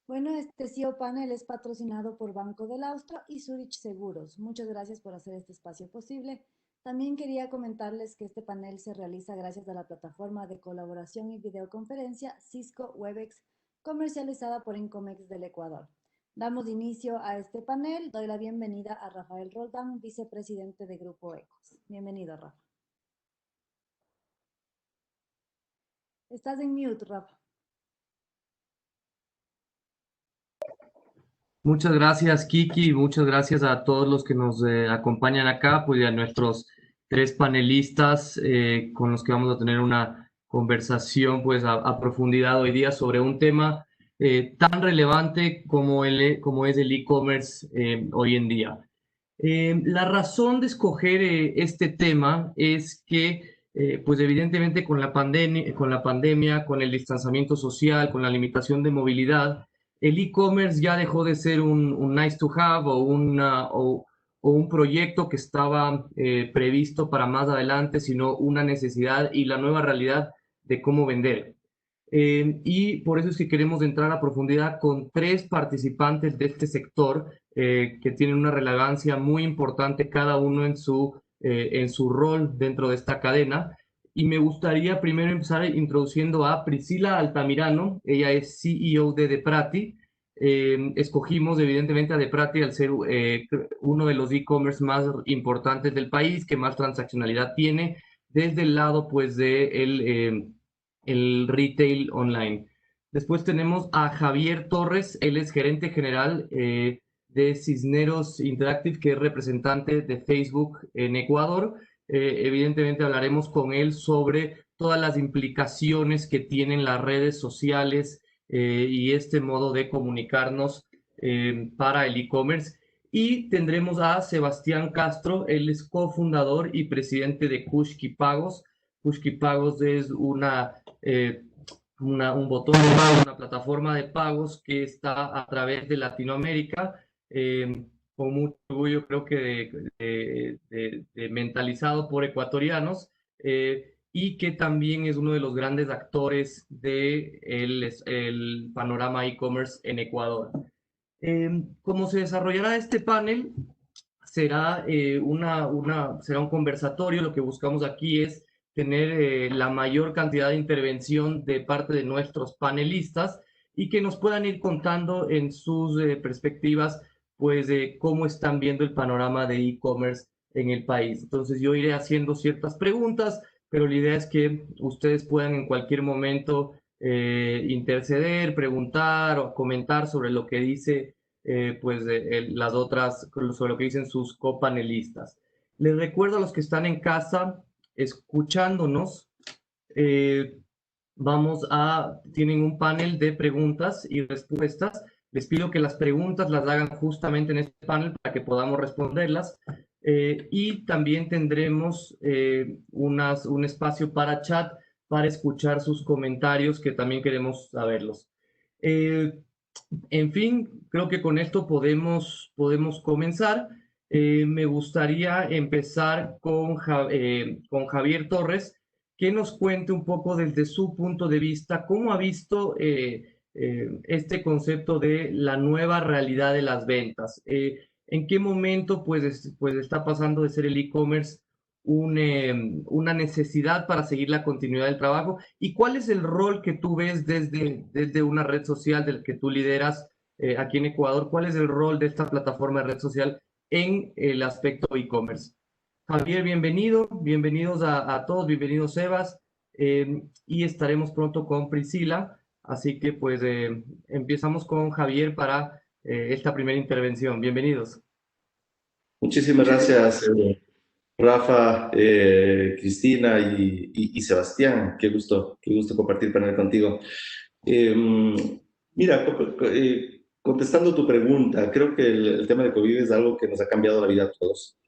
Bueno, este CEO Panel es patrocinado por Banco del Austro y Zurich Seguros. Muchas gracias por hacer este espacio posible. También quería comentarles que este panel se realiza gracias a la plataforma de colaboración y videoconferencia Cisco Webex, comercializada por Incomex del Ecuador. Damos inicio a este panel. Doy la bienvenida a Rafael Roldán, vicepresidente de Grupo Ecos. Bienvenido, Rafa. Estás en mute, Rafa. Muchas gracias, Kiki. Muchas gracias a todos los que nos acompañan acá, pues y a nuestros tres panelistas con los que vamos a tener una conversación pues a profundidad hoy día sobre un tema tan relevante como es el e-commerce hoy en día. La razón de escoger este tema es que, pues evidentemente con la pandemia, con el distanciamiento social, con la limitación de movilidad, el e-commerce ya dejó de ser un nice to have o un proyecto que estaba previsto para más adelante, sino una necesidad y la nueva realidad de cómo vender. Y por eso es que queremos entrar a profundidad con tres participantes de este sector que tienen una relevancia muy importante cada uno en su rol dentro de esta cadena. Y me gustaría primero empezar introduciendo a Priscila Altamirano. Ella es CEO de Deprati. Escogimos evidentemente a Deprati al ser uno de los e-commerce más importantes del país, que más transaccionalidad tiene, desde el lado pues de el retail online. Después tenemos a Javier Torres, él es gerente general de Cisneros Interactive, que es representante de Facebook en Ecuador. Evidentemente hablaremos con él sobre todas las implicaciones que tienen las redes sociales y este modo de comunicarnos para el e-commerce. Y tendremos a Sebastián Castro, él es cofundador y presidente de Kushki Pagos. Kushki Pagos es un botón de pago, una plataforma de pagos que está a través de Latinoamérica, con mucho orgullo creo que mentalizado por ecuatorianos, y que también es uno de los grandes actores del el panorama e-commerce en Ecuador. Como se desarrollará este panel, será un conversatorio. Lo que buscamos aquí es tener la mayor cantidad de intervención de parte de nuestros panelistas y que nos puedan ir contando en sus perspectivas, pues, de cómo están viendo el panorama de e-commerce en el país. Entonces, yo iré haciendo ciertas preguntas, pero la idea es que ustedes puedan en cualquier momento interceder, preguntar o comentar sobre lo que dice pues las otras, sobre lo que dicen sus copanelistas. Les recuerdo a los que están en casa escuchándonos, eh, tienen un panel de preguntas y respuestas. Les pido que las preguntas las hagan justamente en este panel para que podamos responderlas. Y también tendremos un espacio para chat para escuchar sus comentarios que también queremos saberlos. Eh, en fin, creo que con esto podemos comenzar. Me gustaría empezar con Javier Torres, que nos cuente un poco desde su punto de vista cómo ha visto este concepto de la nueva realidad de las ventas. ¿En qué momento pues está pasando de ser el e-commerce una necesidad para seguir la continuidad del trabajo? ¿Y cuál es el rol que tú ves desde una red social del que tú lideras aquí en Ecuador? ¿Cuál es el rol de esta plataforma de red social en el aspecto e-commerce? Javier, bienvenido, bienvenidos a todos, bienvenidos Sebas, y estaremos pronto con Priscila, así que pues empezamos con Javier para esta primera intervención. Bienvenidos. Muchísimas gracias, Rafa, Cristina y Sebastián. Qué gusto compartir panel contigo. Eh, Mira, contestando tu pregunta, creo que el tema de COVID es algo que nos ha cambiado la vida a todos.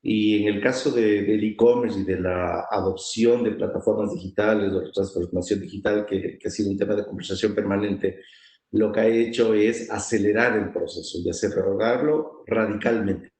Y en el caso del e-commerce y de la adopción de plataformas digitales o de transformación digital, que ha sido un tema de conversación permanente, lo que ha hecho es acelerar el proceso y acelerarlo radicalmente.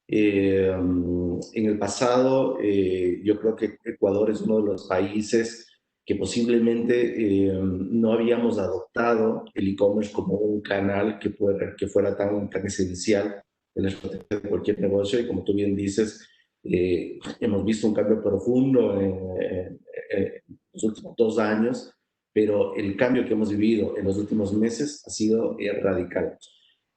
En el pasado, yo creo que Ecuador es uno de los países que posiblemente no habíamos adoptado el e-commerce como un canal que fuera tan esencial en la estrategia de cualquier negocio. Y como tú bien dices, hemos visto un cambio profundo en los últimos 2 años, pero el cambio que hemos vivido en los últimos meses ha sido radical.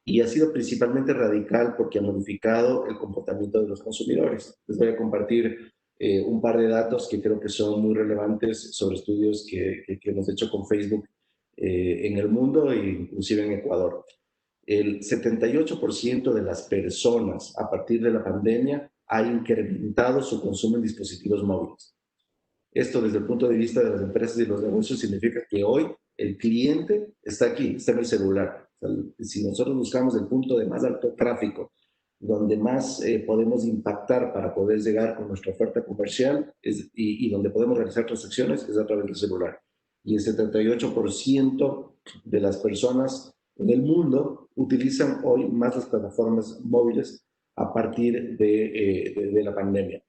Y ha sido principalmente radical porque ha modificado el comportamiento de los consumidores. Les voy a compartir un par de datos que creo que son muy relevantes sobre estudios que hemos hecho con Facebook en el mundo e inclusive en Ecuador. El 78% de las personas a partir de la pandemia ha incrementado su consumo en dispositivos móviles. Esto desde el punto de vista de las empresas y los negocios significa que hoy el cliente está aquí, está en el celular. O sea, si nosotros buscamos el punto de más alto tráfico, donde más podemos impactar para poder llegar con nuestra oferta comercial y donde podemos realizar transacciones es a través del celular. Y el 78% de las personas en el mundo utilizan hoy más las plataformas móviles a partir de la pandemia.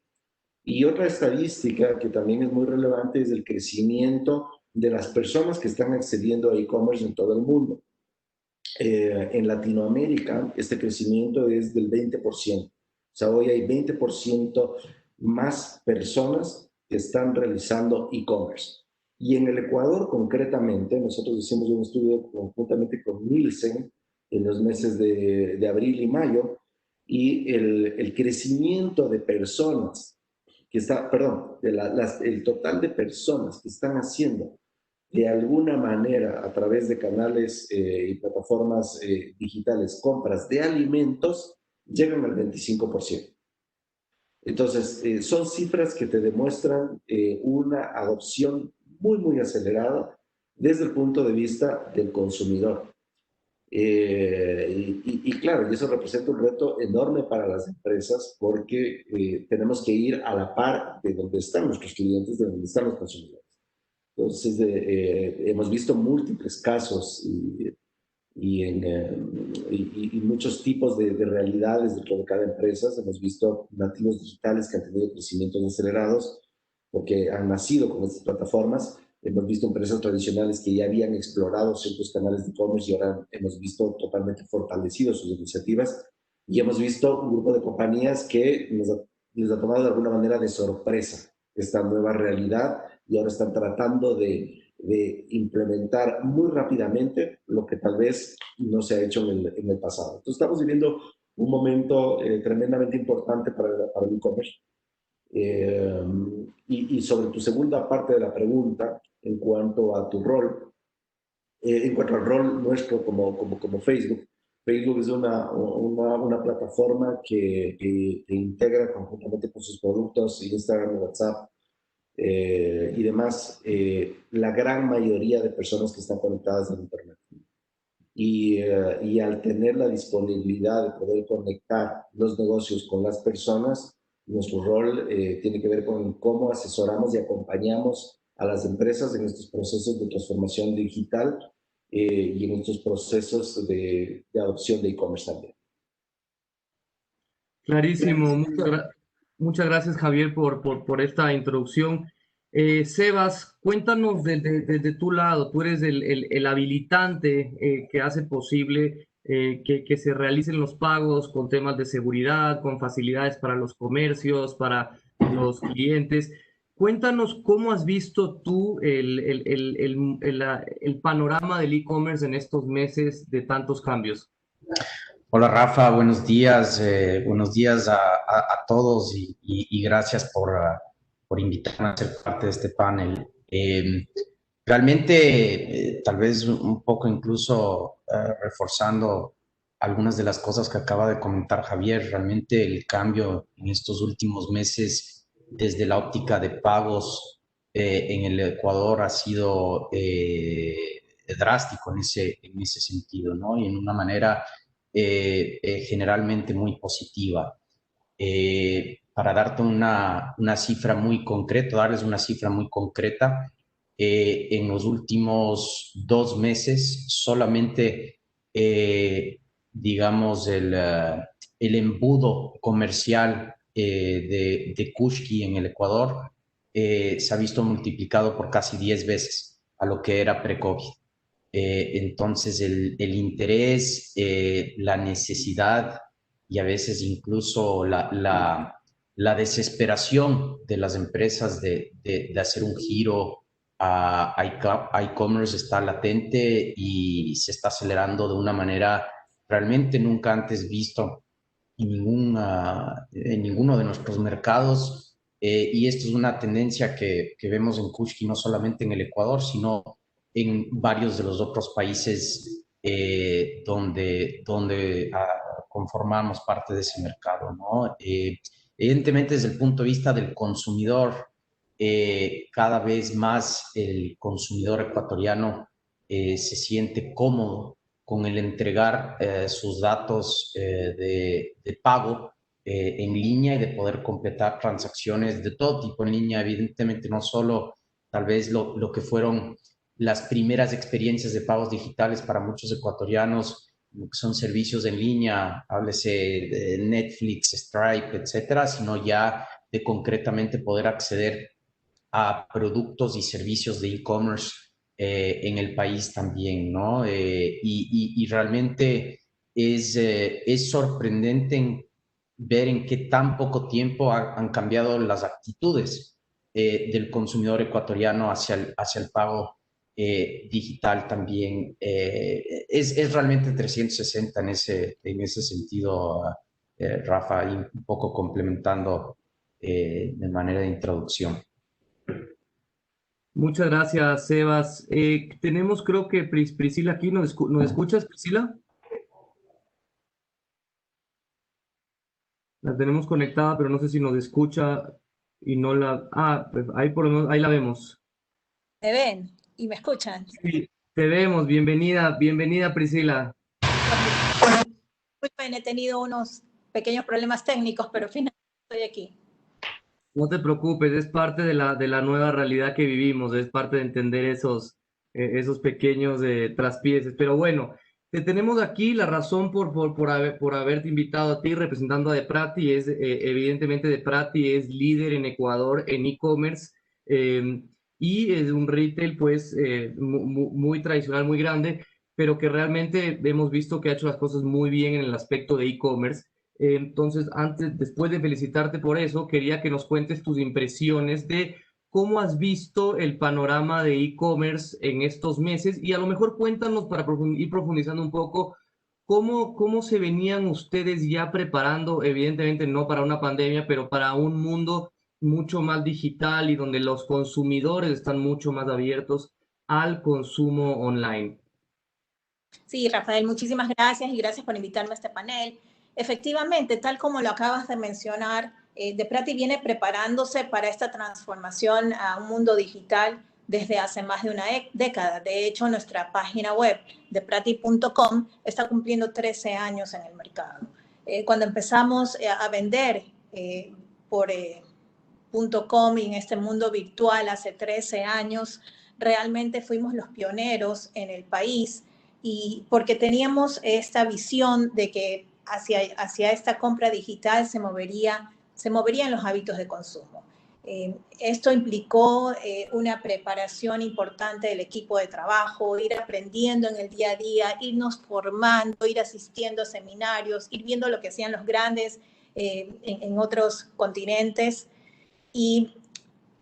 Y otra estadística que también es muy relevante es el crecimiento de las personas que están accediendo a e-commerce en todo el mundo. En Latinoamérica, este crecimiento es del 20%. O sea, hoy hay 20% más personas que están realizando e-commerce. Y en el Ecuador, concretamente, nosotros hicimos un estudio conjuntamente con Nielsen en los meses de abril y mayo, y el crecimiento de personas que está, perdón, el total de personas que están haciendo de alguna manera a través de canales y plataformas digitales compras de alimentos llegan al 25%. Entonces, son cifras que te demuestran una adopción muy acelerada desde el punto de vista del consumidor. Y claro, y eso representa un reto enorme para las empresas porque tenemos que ir a la par de donde están nuestros clientes, de donde están los consumidores. Entonces, hemos visto múltiples casos y muchos tipos de realidades dentro de cada empresa. Hemos visto nativos digitales que han tenido crecimientos acelerados porque han nacido con estas plataformas. Hemos visto empresas tradicionales que ya habían explorado ciertos canales de e-commerce y ahora hemos visto totalmente fortalecidos sus iniciativas. Y hemos visto un grupo de compañías que les ha tomado de alguna manera de sorpresa esta nueva realidad y ahora están tratando de implementar muy rápidamente lo que tal vez no se ha hecho en el pasado. Entonces estamos viviendo un momento tremendamente importante para el e-commerce. Y sobre tu segunda parte de la pregunta, en cuanto a tu rol, en cuanto al rol nuestro como Facebook, Facebook es una plataforma que integra conjuntamente con sus productos, Instagram y WhatsApp, y demás, la gran mayoría de personas que están conectadas a Internet. Y al tener la disponibilidad de poder conectar los negocios con las personas, nuestro rol tiene que ver con cómo asesoramos y acompañamos a las empresas en estos procesos de transformación digital y en estos procesos de adopción de e-commerce también. Clarísimo. Muchas gracias, Javier, por esta introducción. Sebas, cuéntanos desde tu lado. Tú eres el habilitante que hace posible que se realicen los pagos con temas de seguridad, con facilidades para los comercios, para los clientes. Cuéntanos cómo has visto tú el panorama del e-commerce en estos meses de tantos cambios. Hola Rafa, buenos días a todos y gracias por invitarme a ser parte de este panel. Realmente, tal vez un poco incluso reforzando algunas de las cosas que acaba de comentar Javier, realmente el cambio en estos últimos meses desde la óptica de pagos en el Ecuador ha sido drástico en ese sentido, ¿no? Y en una manera generalmente muy positiva. Para darte una cifra muy concreta, darles una cifra muy concreta, en los últimos 2 meses solamente, digamos, el embudo comercial de Kushki en el Ecuador se ha visto multiplicado por casi 10 veces a lo que era pre-COVID. Entonces, el interés, la necesidad y a veces incluso la desesperación de las empresas de hacer un giro a e-commerce está latente y se está acelerando de una manera realmente nunca antes visto en ninguno de nuestros mercados. Y esto es una tendencia que vemos en Kushki, no solamente en el Ecuador, sino en varios de los otros países donde conformamos parte de ese mercado, ¿no? Evidentemente, desde el punto de vista del consumidor, cada vez más el consumidor ecuatoriano se siente cómodo con el entregar sus datos de pago en línea y de poder completar transacciones de todo tipo en línea, evidentemente no solo tal vez lo que fueron las primeras experiencias de pagos digitales para muchos ecuatorianos, lo que son servicios en línea, háblese de Netflix, Stripe, etcétera, sino ya de concretamente poder acceder a productos y servicios de e-commerce en el país también, ¿no? Y realmente es sorprendente ver en qué tan poco tiempo han cambiado las actitudes del consumidor ecuatoriano hacia el pago digital también. Es realmente 360 en ese sentido, Rafa, y un poco complementando de manera de introducción. Muchas gracias, Sebas. Tenemos, creo que Priscila aquí. ¿Nos escuchas, Priscila? La tenemos conectada, pero no sé si nos escucha y no la... Ah, pues ahí por lo menos, ahí la vemos. ¿Me ven y me escuchan? Sí, te vemos. Bienvenida, bienvenida, Priscila. Muy bien, he tenido unos pequeños problemas técnicos, pero finalmente estoy aquí. No te preocupes, es parte de la nueva realidad que vivimos, es parte de entender esos pequeños traspieces. Pero bueno, te tenemos aquí. La razón por haberte invitado a ti representando a Deprati es, evidentemente, Deprati es líder en Ecuador en e-commerce y es un retail pues muy tradicional, muy grande, pero que realmente hemos visto que ha hecho las cosas muy bien en el aspecto de e-commerce. Entonces, después de felicitarte por eso, quería que nos cuentes tus impresiones de cómo has visto el panorama de e-commerce en estos meses y a lo mejor cuéntanos para ir profundizando un poco cómo se venían ustedes ya preparando, evidentemente no para una pandemia, pero para un mundo mucho más digital y donde los consumidores están mucho más abiertos al consumo online. Sí, Rafael, muchísimas gracias y gracias por invitarme a este panel. Efectivamente, tal como lo acabas de mencionar, Deprati viene preparándose para esta transformación a un mundo digital desde hace más de una década. De hecho, nuestra página web, deprati.com, está cumpliendo 13 años en el mercado. Cuando empezamos a vender por .com y en este mundo virtual hace 13 años, realmente fuimos los pioneros en el país y porque teníamos esta visión de que hacia esta compra digital se moverían los hábitos de consumo. Esto implicó una preparación importante del equipo de trabajo, ir aprendiendo en el día a día, irnos formando, ir asistiendo a seminarios, ir viendo lo que hacían los grandes en otros continentes y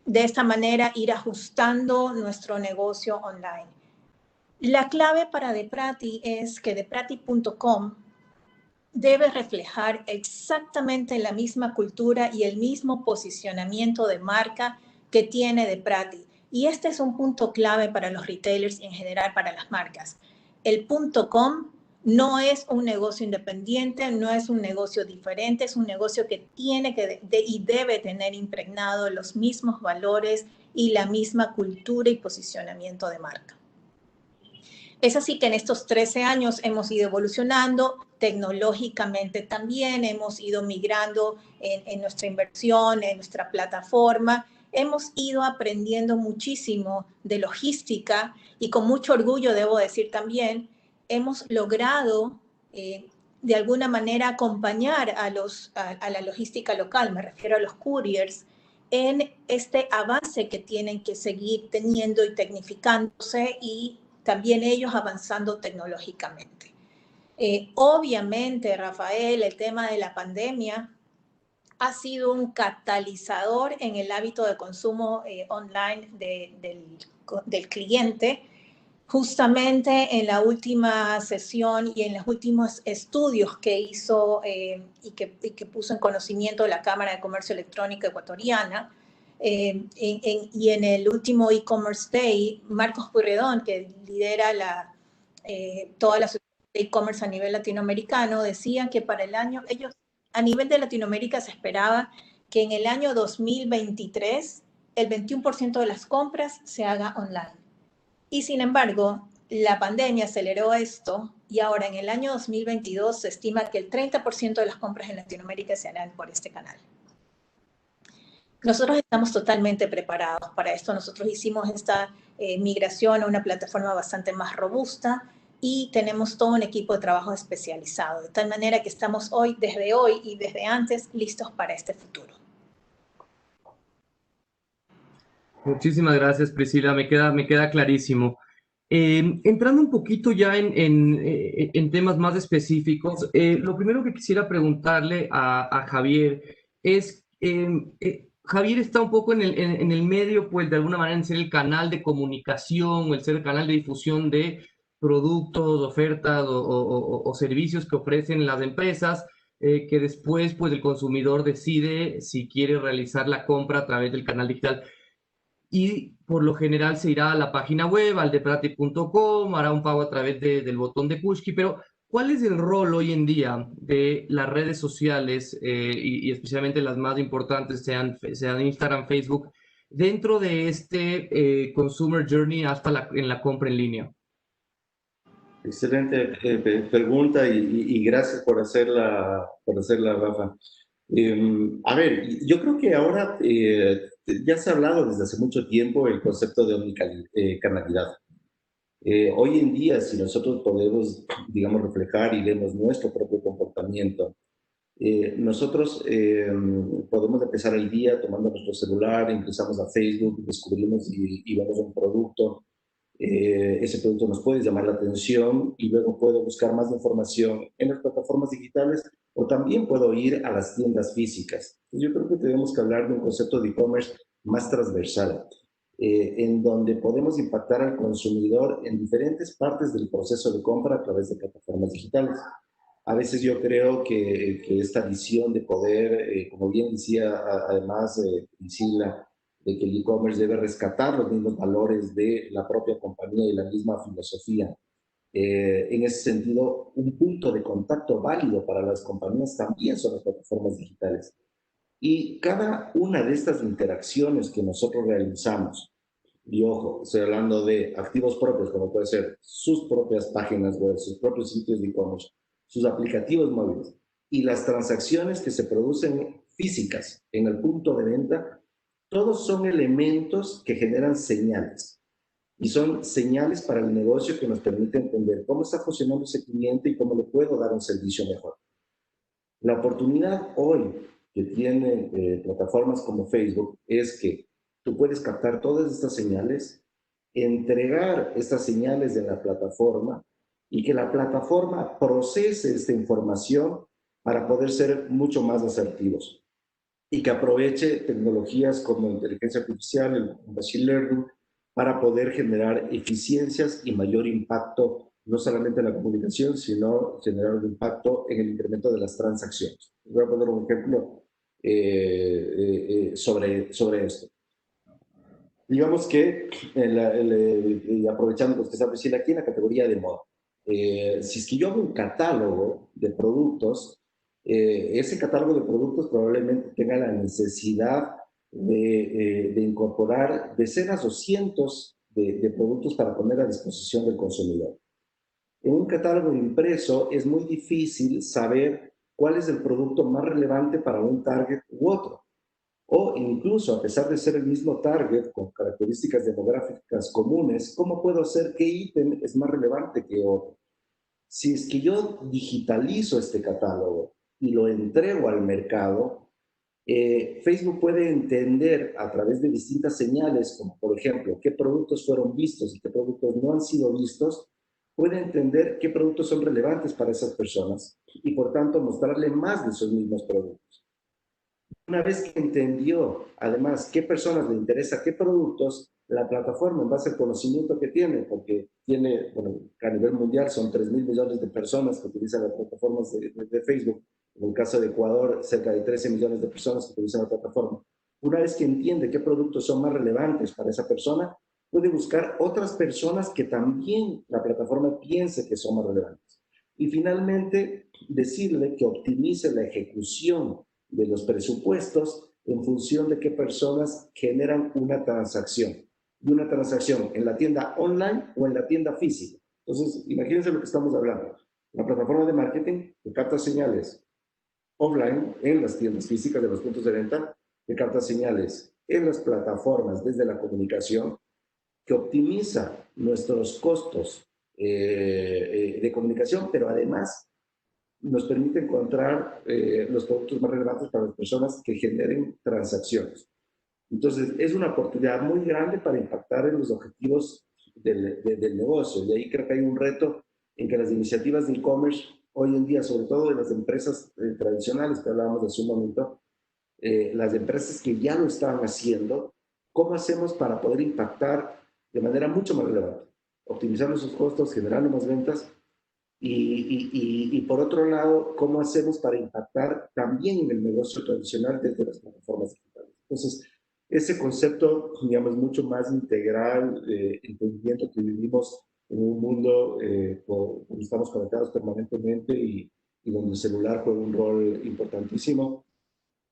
de esta manera ir ajustando nuestro negocio online. La clave para Deprati es que deprati.com debe reflejar exactamente la misma cultura y el mismo posicionamiento de marca que tiene Deprati. Y este es un punto clave para los retailers y en general para las marcas. El .com no es un negocio independiente, no es un negocio diferente, es un negocio que tiene y debe tener impregnado los mismos valores y la misma cultura y posicionamiento de marca. Es así que en estos 13 años hemos ido evolucionando tecnológicamente también, hemos ido migrando en nuestra inversión, en nuestra plataforma, hemos ido aprendiendo muchísimo de logística y con mucho orgullo, debo decir también, hemos logrado de alguna manera acompañar a la logística local, me refiero a los couriers, en este avance que tienen que seguir teniendo y tecnificándose, y también ellos avanzando tecnológicamente. Obviamente, Rafael, el tema de la pandemia ha sido un catalizador en el hábito de consumo online del cliente. Justamente en la última sesión y en los últimos estudios que hizo y que puso en conocimiento de la Cámara de Comercio Electrónico Ecuatoriana, y en el último e-commerce day, Marcos Purredón, que lidera toda la asociación de e-commerce a nivel latinoamericano, decía que para el año, ellos a nivel de Latinoamérica se esperaba que en el año 2023 el 21% de las compras se haga online. Y sin embargo, la pandemia aceleró esto, y ahora en el año 2022 se estima que el 30% de las compras en Latinoamérica se harán por este canal. Nosotros estamos totalmente preparados para esto. Nosotros hicimos esta migración a una plataforma bastante más robusta y tenemos todo un equipo de trabajo especializado, de tal manera que estamos desde hoy y desde antes, listos para este futuro. Muchísimas gracias, Priscila. Me queda clarísimo. Entrando un poquito ya en temas más específicos, lo primero que quisiera preguntarle a Javier es, Javier está un poco en el medio, pues de alguna manera en ser el canal de comunicación o el ser el canal de difusión de productos, ofertas o servicios que ofrecen las empresas, que después pues el consumidor decide si quiere realizar la compra a través del canal digital. Y por lo general se irá a la página web, al deprati.com, hará un pago a través del botón de Pushki, pero ¿cuál es el rol hoy en día de las redes sociales y especialmente las más importantes, sean Instagram, Facebook, dentro de este Consumer Journey hasta en la compra en línea? Excelente pregunta y gracias por hacerla, Rafa. A ver, yo creo que ahora ya se ha hablado desde hace mucho tiempo el concepto de omnicanalidad. Hoy en día, si nosotros podemos, digamos, reflejar y vemos nuestro propio comportamiento, nosotros podemos empezar el día tomando nuestro celular, ingresamos a Facebook, descubrimos y vemos un producto. Ese producto nos puede llamar la atención y luego puedo buscar más información en las plataformas digitales o también puedo ir a las tiendas físicas. Yo creo que tenemos que hablar de un concepto de e-commerce más transversal, en donde podemos impactar al consumidor en diferentes partes del proceso de compra a través de plataformas digitales. A veces yo creo que esta visión de poder, como bien decía además Priscila, de que el e-commerce debe rescatar los mismos valores de la propia compañía y la misma filosofía. En ese sentido, un punto de contacto válido para las compañías también son las plataformas digitales. Y cada una de estas interacciones que nosotros realizamos, y ojo, estoy hablando de activos propios, como puede ser sus propias páginas web, sus propios sitios de e-commerce, sus aplicativos móviles, y las transacciones que se producen físicas en el punto de venta, todos son elementos que generan señales. Y son señales para el negocio que nos permiten entender cómo está funcionando ese cliente y cómo le puedo dar un servicio mejor. La oportunidad hoy que tienen plataformas como Facebook es que tú puedes captar todas estas señales, entregar estas señales en la plataforma y que la plataforma procese esta información para poder ser mucho más asertivos y que aproveche tecnologías como inteligencia artificial, el machine learning, para poder generar eficiencias y mayor impacto, no solamente en la comunicación, sino generar un impacto en el incremento de las transacciones. Voy a poner un ejemplo sobre esto. Digamos que, aprovechando lo que está diciendo aquí en la categoría de moda, si es que yo hago un catálogo de productos, ese catálogo de productos probablemente tenga la necesidad de incorporar decenas o cientos de productos para poner a disposición del consumidor. En un catálogo impreso es muy difícil saber cuál es el producto más relevante para un target u otro. O incluso, a pesar de ser el mismo target con características demográficas comunes, ¿cómo puedo hacer qué ítem es más relevante que otro? Si es que yo digitalizo este catálogo y lo entrego al mercado, Facebook puede entender a través de distintas señales, como por ejemplo, qué productos fueron vistos y qué productos no han sido vistos, puede entender qué productos son relevantes para esas personas y por tanto mostrarle más de esos mismos productos. Una vez que entendió, además, qué personas le interesa qué productos, la plataforma, en base al conocimiento que tiene, porque tiene, bueno, a nivel mundial son 3.000 millones de personas que utilizan las plataformas de Facebook. En el caso de Ecuador, cerca de 13 millones de personas que utilizan la plataforma. Una vez que entiende qué productos son más relevantes para esa persona, puede buscar otras personas que también la plataforma piense que son más relevantes. Y finalmente, decirle que optimice la ejecución de los presupuestos en función de qué personas generan una transacción. Y una transacción en la tienda online o en la tienda física. Entonces, imagínense lo que estamos hablando. La plataforma de marketing que capta señales offline en las tiendas físicas de los puntos de venta, que capta señales en las plataformas desde la comunicación, que optimiza nuestros costos de comunicación, pero además nos permite encontrar los productos más relevantes para las personas que generen transacciones. Entonces, es una oportunidad muy grande para impactar en los objetivos del negocio. Y ahí creo que hay un reto en que las iniciativas de e-commerce hoy en día, sobre todo de las empresas tradicionales que hablábamos hace un momento, las empresas que ya lo estaban haciendo, ¿cómo hacemos para poder impactar de manera mucho más relevante? Optimizando sus costos, generando más ventas y por otro lado, ¿cómo hacemos para impactar también en el negocio tradicional desde las plataformas digitales? Entonces, ese concepto, digamos, mucho más integral, entendimiento que vivimos en un mundo donde estamos conectados permanentemente y donde el celular juega un rol importantísimo,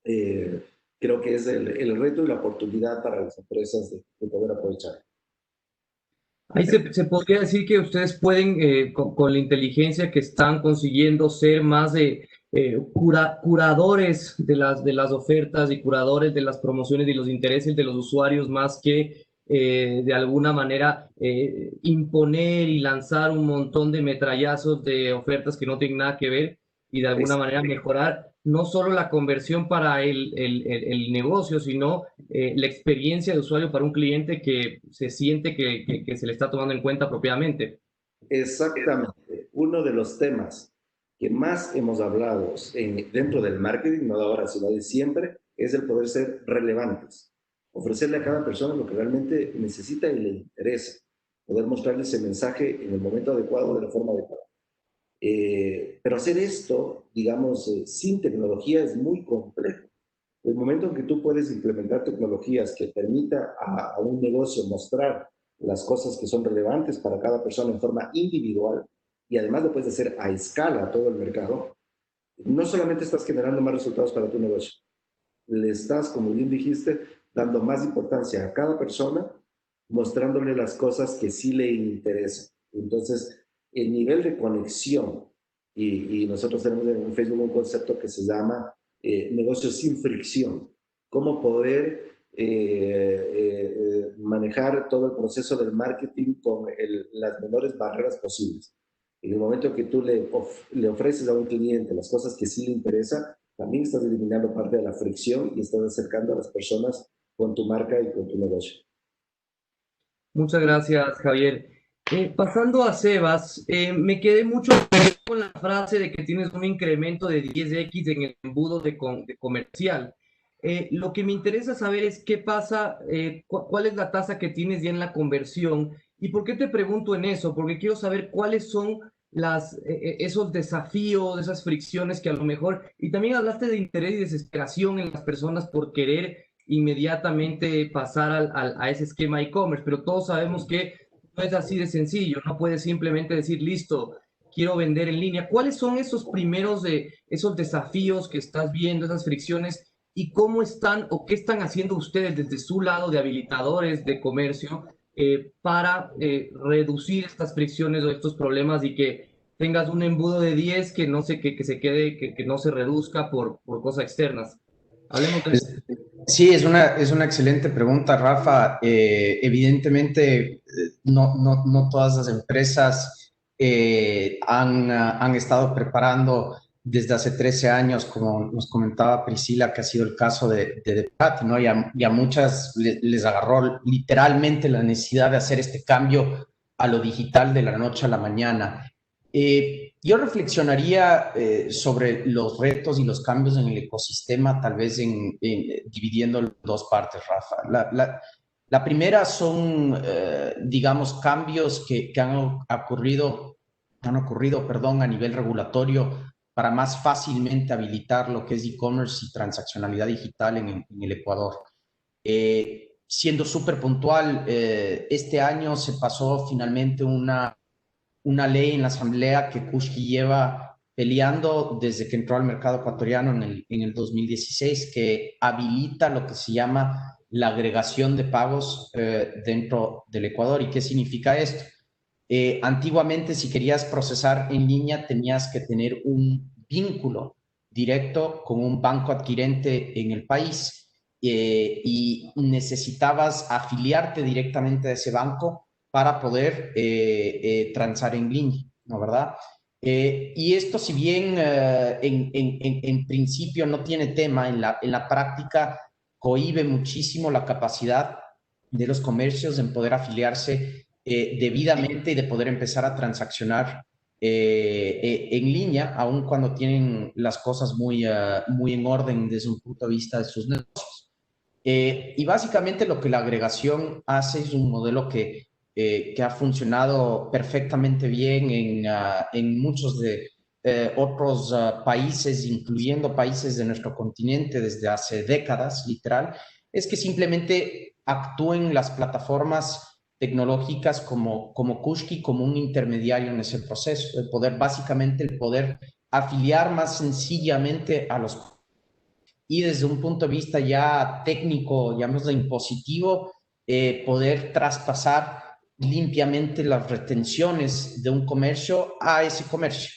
creo que es el reto y la oportunidad para las empresas de poder aprovechar. Ahí se podría decir que ustedes pueden, con la inteligencia que están consiguiendo, ser más de curadores de las ofertas y curadores de las promociones y los intereses de los usuarios, más que de alguna manera imponer y lanzar un montón de metrallazos de ofertas que no tienen nada que ver y de alguna manera mejorar no solo la conversión para el negocio, sino la experiencia de usuario para un cliente que se siente que se le está tomando en cuenta apropiadamente. Exactamente. Uno de los temas que más hemos hablado dentro del marketing, no de ahora, sino de siempre, es el poder ser relevantes. Ofrecerle a cada persona lo que realmente necesita y le interesa. Poder mostrarle ese mensaje en el momento adecuado, de la forma adecuada. Pero hacer esto, digamos, sin tecnología es muy complejo. El momento en que tú puedes implementar tecnologías que permita a un negocio mostrar las cosas que son relevantes para cada persona en forma individual y además lo puedes hacer a escala a todo el mercado, no solamente estás generando más resultados para tu negocio, le estás, como bien dijiste, dando más importancia a cada persona, mostrándole las cosas que sí le interesan. Entonces, el nivel de conexión, y nosotros tenemos en Facebook un concepto que se llama negocios sin fricción. Cómo poder manejar todo el proceso del marketing con las menores barreras posibles. En el momento que tú le ofreces a un cliente las cosas que sí le interesan, también estás eliminando parte de la fricción y estás acercando a las personas con tu marca y con tu negocio. Muchas gracias, Javier. Pasando a Sebas, me quedé mucho con la frase de que tienes un incremento de 10x en el embudo de comercial. Lo que me interesa saber es qué pasa, cuál es la tasa que tienes ya en la conversión. ¿Y por qué te pregunto en eso? Porque quiero saber cuáles son esos desafíos, esas fricciones que a lo mejor... Y también hablaste de interés y desesperación en las personas por querer inmediatamente pasar a ese esquema e-commerce, pero todos sabemos que no es así de sencillo, no puedes simplemente decir, listo, quiero vender en línea. ¿Cuáles son esos primeros esos desafíos que estás viendo, esas fricciones, y cómo están o qué están haciendo ustedes desde su lado de habilitadores de comercio para reducir estas fricciones o estos problemas y que tengas un embudo de 10 que no se quede, que no se reduzca por cosas externas? Hablemos de eso. Sí, es una excelente pregunta, Rafa. Evidentemente, no todas las empresas han estado preparando desde hace 13 años, como nos comentaba Priscila, que ha sido el caso de Prati, ¿no? Y a muchas les agarró literalmente la necesidad de hacer este cambio a lo digital de la noche a la mañana. Yo reflexionaría sobre los retos y los cambios en el ecosistema, tal vez dividiendo en dos partes, Rafa. La primera son, digamos, cambios que han ocurrido, perdón, a nivel regulatorio para más fácilmente habilitar lo que es e-commerce y transaccionalidad digital en el Ecuador. Siendo súper puntual, este año se pasó finalmente una ley en la Asamblea que Kushki lleva peleando desde que entró al mercado ecuatoriano en el 2016, que habilita lo que se llama la agregación de pagos dentro del Ecuador. ¿Y qué significa esto? Antiguamente, si querías procesar en línea, tenías que tener un vínculo directo con un banco adquirente en el país y necesitabas afiliarte directamente a ese banco para poder transar en línea, ¿no? ¿Verdad? Y esto, si bien en principio no tiene tema, en la práctica cohíbe muchísimo la capacidad de los comercios en poder afiliarse debidamente y de poder empezar a transaccionar en línea, aun cuando tienen las cosas muy en orden desde un punto de vista de sus negocios. Y básicamente lo que la agregación hace es un modelo que ha funcionado perfectamente bien en muchos de otros países, incluyendo países de nuestro continente desde hace décadas, literal, es que simplemente actúen las plataformas tecnológicas como Kushki como un intermediario en ese proceso, básicamente el poder afiliar más sencillamente a los. Y desde un punto de vista ya técnico, llamémoslo impositivo, poder traspasar limpiamente las retenciones de un comercio a ese comercio.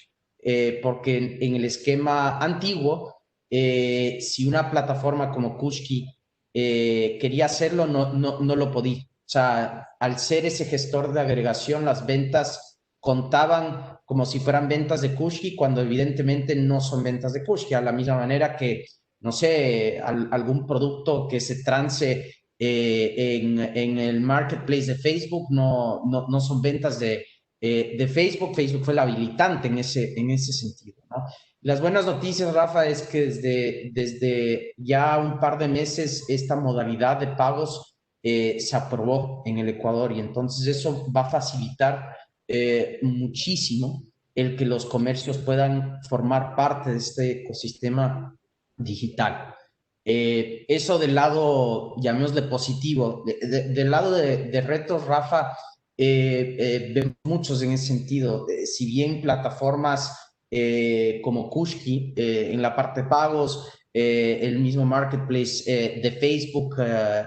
Porque en el esquema antiguo, si una plataforma como Kushki quería hacerlo, no lo podía. O sea, al ser ese gestor de agregación, las ventas contaban como si fueran ventas de Kushki, cuando evidentemente no son ventas de Kushki, a la misma manera que, no sé, algún producto que se trance en el marketplace de Facebook no son ventas de Facebook. Facebook fue el habilitante en ese sentido, ¿no? Las buenas noticias, Rafa, es que desde ya un par de meses esta modalidad de pagos se aprobó en el Ecuador, y entonces eso va a facilitar muchísimo el que los comercios puedan formar parte de este ecosistema digital. Eso del lado, llamémosle positivo. Del lado de retos, Rafa, vemos muchos en ese sentido. Si bien plataformas como Kushki en la parte de pagos, el mismo marketplace de Facebook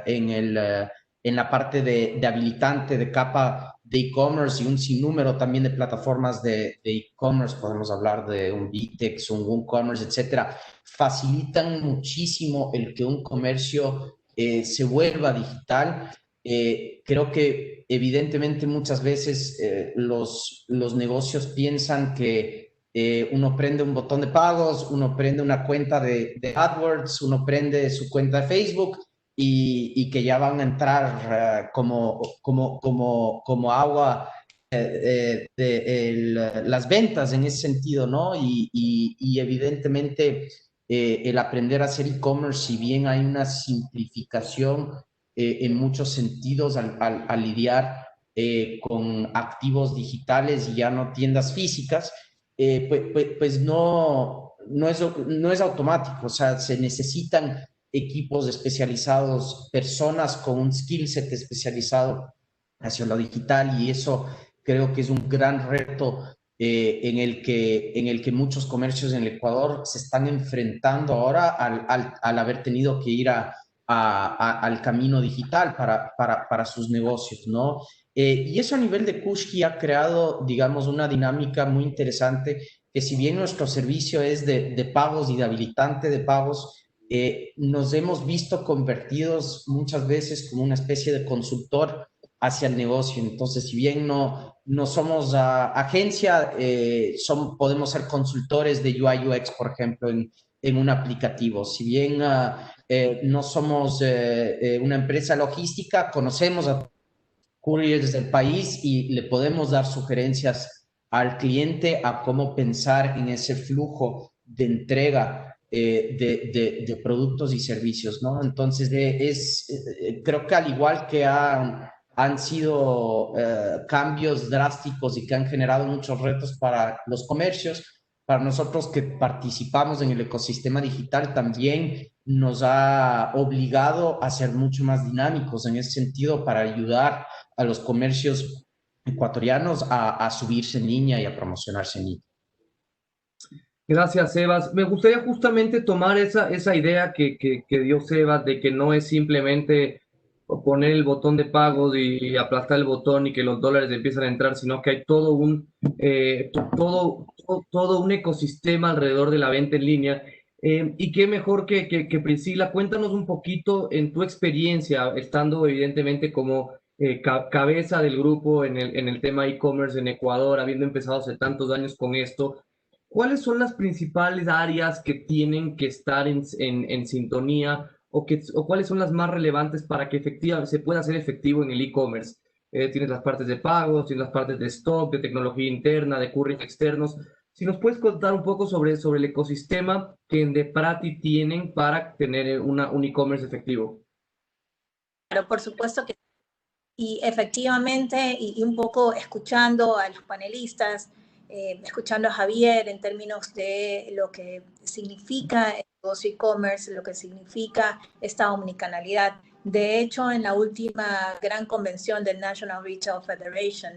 en la parte de habilitante de capa de e-commerce y un sinnúmero también de plataformas de e-commerce, podemos hablar de un Vitex, un WooCommerce, etcétera, facilitan muchísimo el que un comercio se vuelva digital. Creo que evidentemente muchas veces los negocios piensan que uno prende un botón de pagos, uno prende una cuenta de AdWords, uno prende su cuenta de Facebook y que ya van a entrar como agua las ventas en ese sentido, ¿no? Y evidentemente el aprender a hacer e-commerce, si bien hay una simplificación en muchos sentidos al lidiar con activos digitales y ya no tiendas físicas, pues no es automático. O sea, se necesitan equipos especializados, personas con un skill set especializado hacia lo digital, y eso creo que es un gran reto en el que muchos comercios en el Ecuador se están enfrentando ahora al haber tenido que ir al camino digital para sus negocios, ¿no? Y eso a nivel de Kushki ha creado, digamos, una dinámica muy interesante, que si bien nuestro servicio es de pagos y de habilitante de pagos, nos hemos visto convertidos muchas veces como una especie de consultor hacia el negocio. Entonces, si bien no somos agencia, podemos ser consultores de UI UX, por ejemplo, en un aplicativo. Si bien no somos una empresa logística, conocemos a couriers del país y le podemos dar sugerencias al cliente a cómo pensar en ese flujo de entrega de productos y servicios, ¿no? Entonces, creo que al igual que han sido cambios drásticos y que han generado muchos retos para los comercios, para nosotros que participamos en el ecosistema digital también nos ha obligado a ser mucho más dinámicos en ese sentido para ayudar a los comercios ecuatorianos a subirse en línea y a promocionarse en línea. Gracias, Sebas. Me gustaría justamente tomar esa idea que dio Sebas de que no es simplemente poner el botón de pagos y aplastar el botón y que los dólares empiezan a entrar, sino que hay todo un ecosistema alrededor de la venta en línea. Y qué mejor que Priscila, cuéntanos un poquito en tu experiencia, estando evidentemente como cabeza del grupo en el tema e-commerce en Ecuador, habiendo empezado hace tantos años con esto. ¿Cuáles son las principales áreas que tienen que estar en sintonía o cuáles son las más relevantes para que efectivamente se pueda hacer efectivo en el e-commerce? Tienes las partes de pagos, tienes las partes de stock, de tecnología interna, de couriers externos. Si nos puedes contar un poco sobre el ecosistema que en Deprati tienen para tener un e-commerce efectivo. Claro, por supuesto que y efectivamente, y un poco escuchando a los panelistas, escuchando a Javier en términos de lo que significa el negocio e-commerce, lo que significa esta omnicanalidad. De hecho, en la última gran convención del National Retail Federation,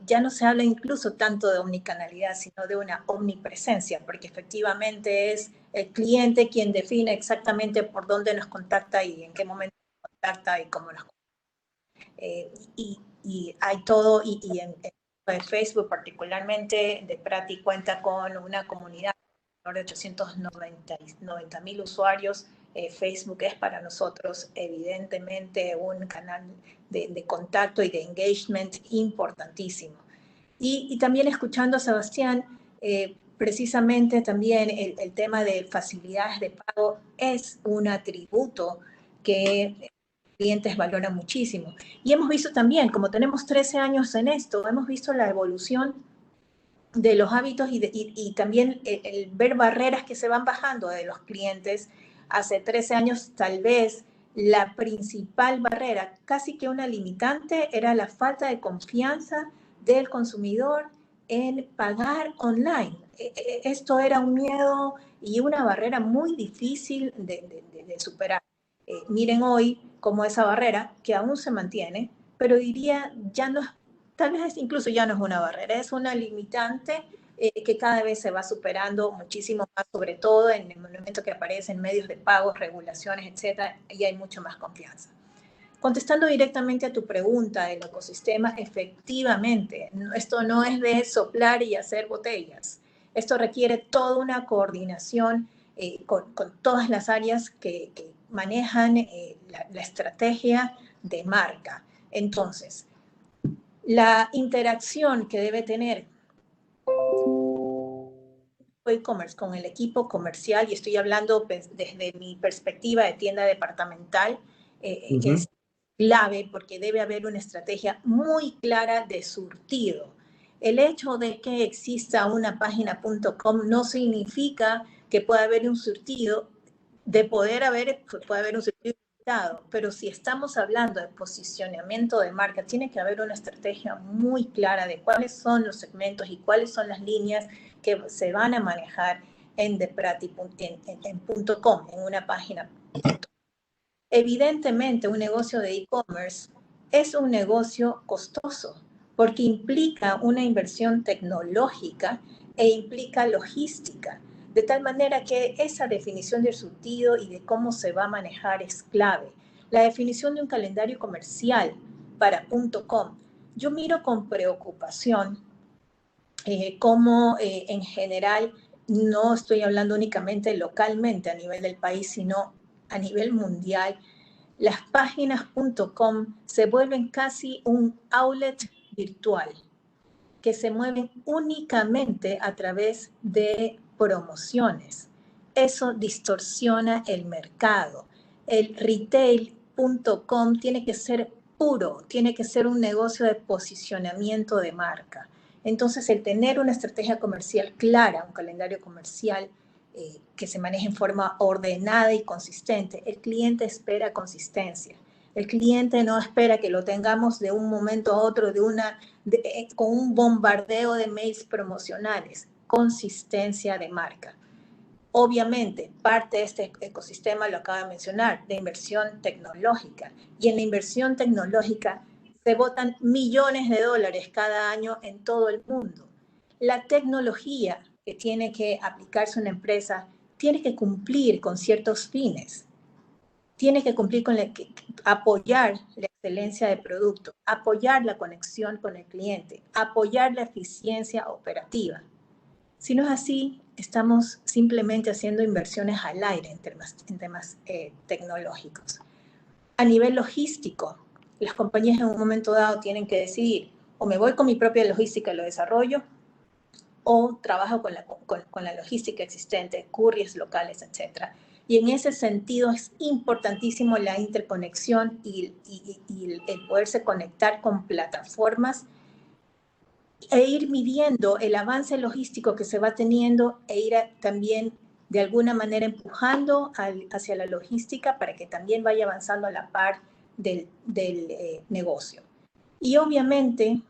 ya no se habla incluso tanto de omnicanalidad, sino de una omnipresencia, porque efectivamente es el cliente quien define exactamente por dónde nos contacta y en qué momento nos contacta y cómo nos contacta. Y hay todo, y en Facebook particularmente, Deprati cuenta con una comunidad de 890,000 usuarios. Facebook es para nosotros evidentemente un canal de contacto y de engagement importantísimo. Y también escuchando a Sebastián, precisamente también el tema de facilidades de pago es un atributo que clientes valoran muchísimo. Y hemos visto también, como tenemos 13 años en esto, hemos visto la evolución de los hábitos y también el ver barreras que se van bajando de los clientes. Hace 13 años tal vez la principal barrera, casi que una limitante, era la falta de confianza del consumidor en pagar online. Esto era un miedo y una barrera muy difícil de superar. Miren hoy cómo esa barrera, que aún se mantiene, pero diría ya no, tal vez incluso ya no es una barrera, es una limitante que cada vez se va superando muchísimo más, sobre todo en el momento que aparecen medios de pagos, regulaciones, etcétera, y hay mucho más confianza. Contestando directamente a tu pregunta del ecosistema, efectivamente, esto no es de soplar y hacer botellas. Esto requiere toda una coordinación con todas las áreas que manejan la estrategia de marca. Entonces, la interacción que debe tener e-commerce con el equipo comercial, y estoy hablando desde mi perspectiva de tienda departamental, es clave porque debe haber una estrategia muy clara de surtido. El hecho de que exista una página.com no significa que pueda haber un surtido, puede haber un surtido limitado, pero si estamos hablando de posicionamiento de marca, tiene que haber una estrategia muy clara de cuáles son los segmentos y cuáles son las líneas que se van a manejar en Deprati.com, en una página. Evidentemente, un negocio de e-commerce es un negocio costoso porque implica una inversión tecnológica e implica logística, de tal manera que esa definición del surtido y de cómo se va a manejar es clave. La definición de un calendario comercial para .com, yo miro con preocupación cómo en general, no estoy hablando únicamente localmente a nivel del país, sino a nivel mundial, las páginas.com se vuelven casi un outlet virtual, que se mueven únicamente a través de promociones. Eso distorsiona el mercado. El retail.com tiene que ser puro, tiene que ser un negocio de posicionamiento de marca. Entonces, el tener una estrategia comercial clara, un calendario comercial que se maneje en forma ordenada y consistente, el cliente espera consistencia. El cliente no espera que lo tengamos de un momento a otro con un bombardeo de mails promocionales. Consistencia de marca. Obviamente, parte de este ecosistema, lo acaba de mencionar, de inversión tecnológica. Y en la inversión tecnológica se botan millones de dólares cada año en todo el mundo. La tecnología que tiene que aplicarse una empresa tiene que cumplir con ciertos fines. Tiene que cumplir con apoyar la excelencia de producto, apoyar la conexión con el cliente, apoyar la eficiencia operativa. Si no es así, estamos simplemente haciendo inversiones al aire en temas tecnológicos. A nivel logístico, las compañías en un momento dado tienen que decidir, o me voy con mi propia logística y lo desarrollo, o trabajo con la logística existente, couriers locales, etc. Y en ese sentido es importantísimo la interconexión y el poderse conectar con plataformas e ir midiendo el avance logístico que se va teniendo e ir también de alguna manera empujando hacia la logística para que también vaya avanzando a la par del negocio. Y obviamente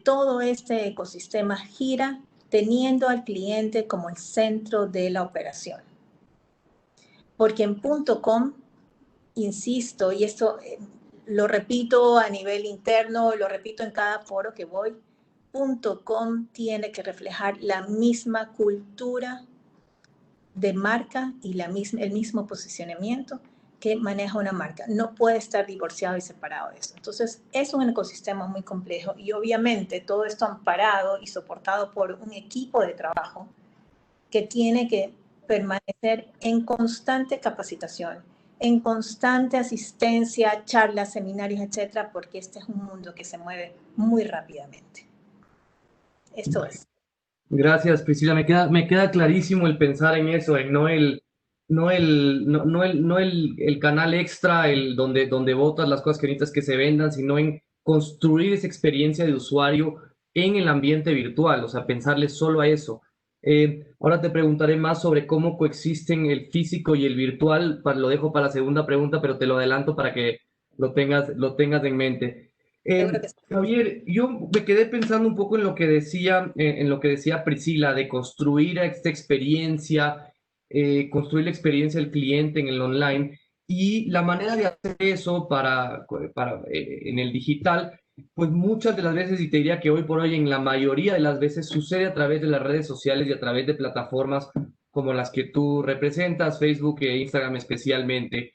todo este ecosistema gira teniendo al cliente como el centro de la operación. Porque en .com, insisto, y esto lo repito a nivel interno, lo repito en cada foro que voy, .com tiene que reflejar la misma cultura de marca y el mismo posicionamiento que maneja una marca. No puede estar divorciado y separado de eso. Entonces, es un ecosistema muy complejo y obviamente todo esto amparado y soportado por un equipo de trabajo que tiene que permanecer en constante capacitación, en constante asistencia, charlas, seminarios, etcétera, porque este es un mundo que se mueve muy rápidamente. Esto es. Gracias, Priscila. Me queda clarísimo el pensar en eso, en no el canal extra, donde botas las cosas que necesitas que se vendan, sino en construir esa experiencia de usuario en el ambiente virtual, o sea, pensarle solo a eso. Ahora te preguntaré más sobre cómo coexisten el físico y el virtual. Lo dejo para la segunda pregunta, pero te lo adelanto para que lo tengas en mente. Javier, yo me quedé pensando un poco en lo que decía Priscila, de construir esta experiencia, construir la experiencia del cliente en el online, y la manera de hacer eso en el digital, pues muchas de las veces, y te diría que hoy por hoy en la mayoría de las veces, sucede a través de las redes sociales y a través de plataformas como las que tú representas, Facebook e Instagram especialmente.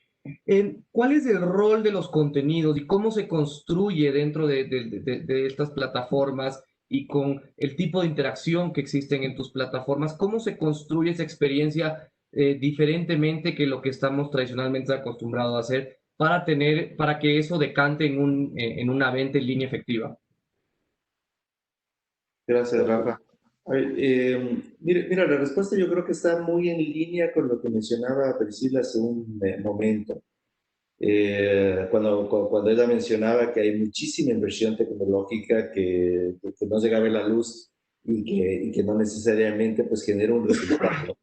¿Cuál es el rol de los contenidos y cómo se construye dentro de estas plataformas y con el tipo de interacción que existen en tus plataformas? ¿Cómo se construye esa experiencia diferentemente que lo que estamos tradicionalmente acostumbrados a hacer para que eso decante en una venta en línea efectiva? Gracias, Rafa. Mira, la respuesta yo creo que está muy en línea con lo que mencionaba Priscila hace un momento. Cuando ella mencionaba que hay muchísima inversión tecnológica que no llega a ver la luz y que no necesariamente pues genera un resultado.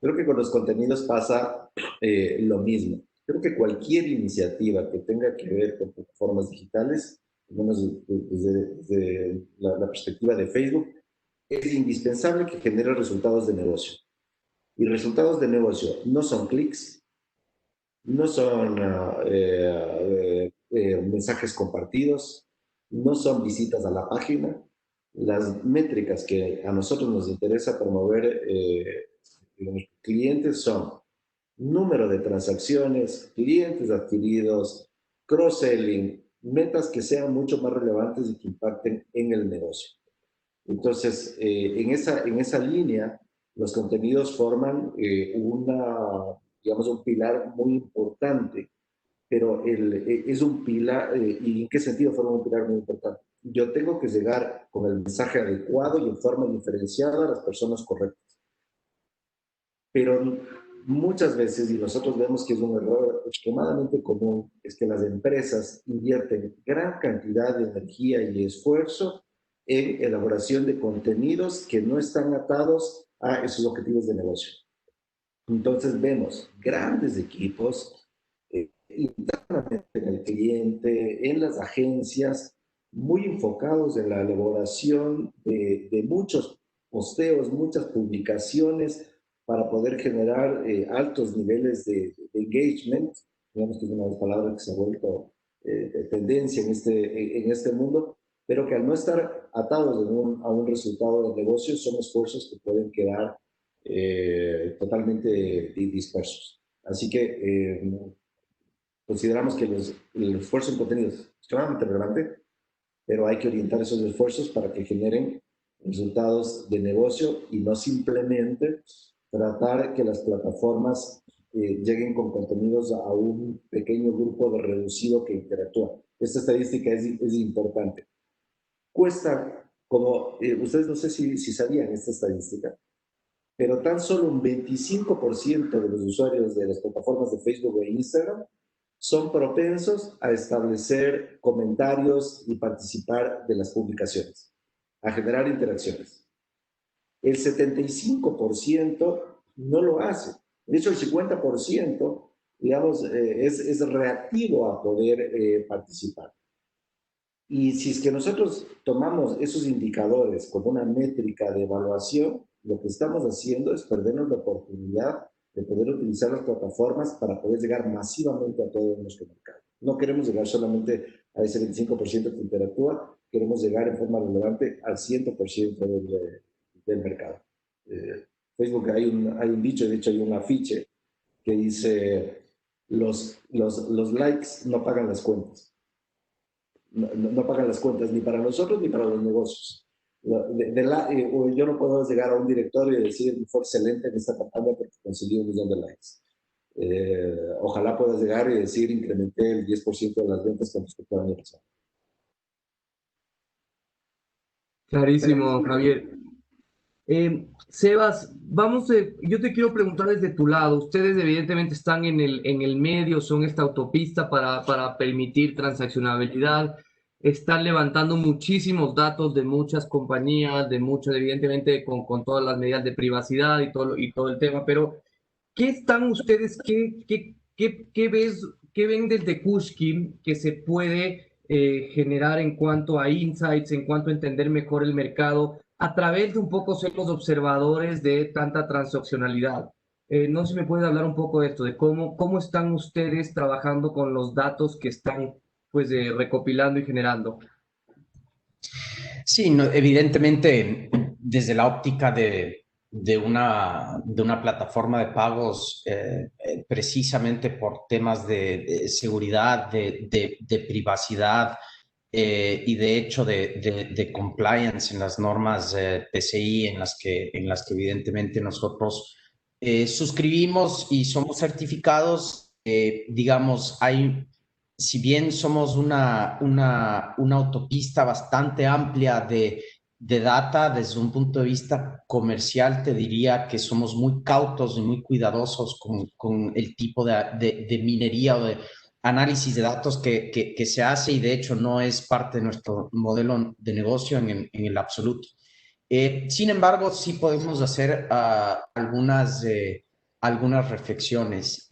Creo que con los contenidos pasa lo mismo. Creo que cualquier iniciativa que tenga que ver con plataformas digitales, al menos desde la perspectiva de Facebook, es indispensable que genere resultados de negocio. Y resultados de negocio no son clics, no son mensajes compartidos, no son visitas a la página. Las métricas que a nosotros nos interesa promover los clientes son número de transacciones, clientes adquiridos, cross-selling, metas que sean mucho más relevantes y que impacten en el negocio. Entonces, en esa línea, los contenidos forman digamos, un pilar muy importante pero es un pilar, ¿y en qué sentido forma un pilar muy importante? Yo tengo que llegar con el mensaje adecuado y en forma diferenciada a las personas correctas. Pero muchas veces, y nosotros vemos que es un error extremadamente común, es que las empresas invierten gran cantidad de energía y esfuerzo en elaboración de contenidos que no están atados a esos objetivos de negocio. Entonces vemos grandes equipos internamente en el cliente, en las agencias, muy enfocados en la elaboración de muchos posteos, muchas publicaciones para poder generar altos niveles de engagement, digamos que es una de las palabras que se ha vuelto tendencia en este mundo, pero que al no estar atados a un resultado de negocio son esfuerzos que pueden quedar totalmente dispersos. Así que consideramos que el esfuerzo en contenidos es extremadamente relevante, pero hay que orientar esos esfuerzos para que generen resultados de negocio y no simplemente tratar que las plataformas lleguen con contenidos a un pequeño grupo de reducido que interactúa. Esta estadística es importante. Cuesta, como ustedes no sé si sabían esta estadística, pero tan solo un 25% de los usuarios de las plataformas de Facebook e Instagram son propensos a establecer comentarios y participar de las publicaciones, a generar interacciones. El 75% no lo hace. De hecho, el 50%, digamos, es reactivo a poder participar. Y si es que nosotros tomamos esos indicadores como una métrica de evaluación, lo que estamos haciendo es perdernos la oportunidad de poder utilizar las plataformas para poder llegar masivamente a todo nuestro mercado. No queremos llegar solamente a ese 25% que interactúa, queremos llegar en forma relevante al 100% del mercado. Facebook hay un dicho, de hecho hay un afiche que dice los likes no pagan las cuentas. No pagan las cuentas ni para nosotros ni para los negocios. Yo no puedo llegar a un directorio y decir fue excelente en esta campaña porque conseguí 1 millón de likes. Ojalá puedas llegar y decir incrementé el 10% de las ventas con respecto al año pasado. Clarísimo, Javier. Sebas, yo te quiero preguntar desde tu lado. Ustedes evidentemente están en el medio, son esta autopista para permitir transaccionabilidad. Están levantando muchísimos datos de muchas compañías, evidentemente con todas las medidas de privacidad y todo el tema, pero ¿qué están ustedes, qué ven desde Kushkin que se puede generar en cuanto a insights, en cuanto a entender mejor el mercado, a través de un poco ser los observadores de tanta transaccionalidad? No sé si me puedes hablar un poco de esto, de cómo están ustedes trabajando con los datos que están pues recopilando y generando. Sí, no, evidentemente desde la óptica de una plataforma de pagos, precisamente por temas de seguridad, de privacidad y de hecho de compliance en las normas PCI en las que evidentemente nosotros suscribimos y somos certificados, digamos, si bien somos una autopista bastante amplia de data, desde un punto de vista comercial, te diría que somos muy cautos y muy cuidadosos con el tipo de minería o de análisis de datos que se hace, y de hecho no es parte de nuestro modelo de negocio en el absoluto. Sin embargo, sí podemos hacer algunas reflexiones,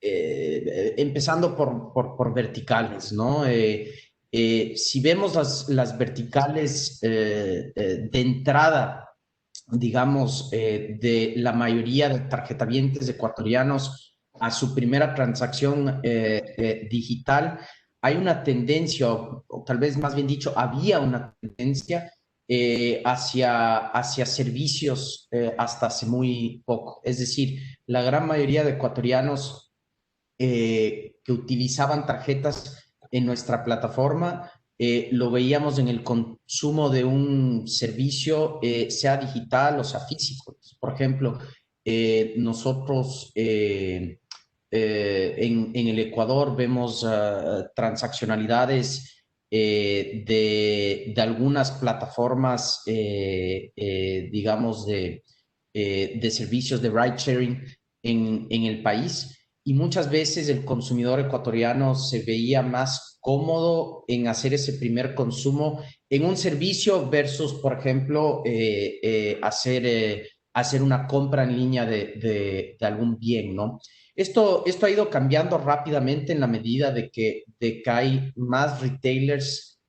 empezando por verticales, ¿no? Si vemos las verticales de entrada, digamos, de la mayoría de tarjetavientes ecuatorianos a su primera transacción digital, hay una tendencia, o tal vez más bien dicho, había una tendencia hacia servicios hasta hace muy poco. Es decir, la gran mayoría de ecuatorianos que utilizaban tarjetas en nuestra plataforma lo veíamos en el consumo de un servicio, sea digital o sea físico. Por ejemplo, nosotros en el Ecuador vemos transaccionalidades de algunas plataformas, digamos, de servicios de ride sharing en el país, y muchas veces el consumidor ecuatoriano se veía más cómodo en hacer ese primer consumo en un servicio versus, por ejemplo, hacer una compra en línea de algún bien, ¿no? Esto ha ido cambiando rápidamente en la medida de que hay más retailers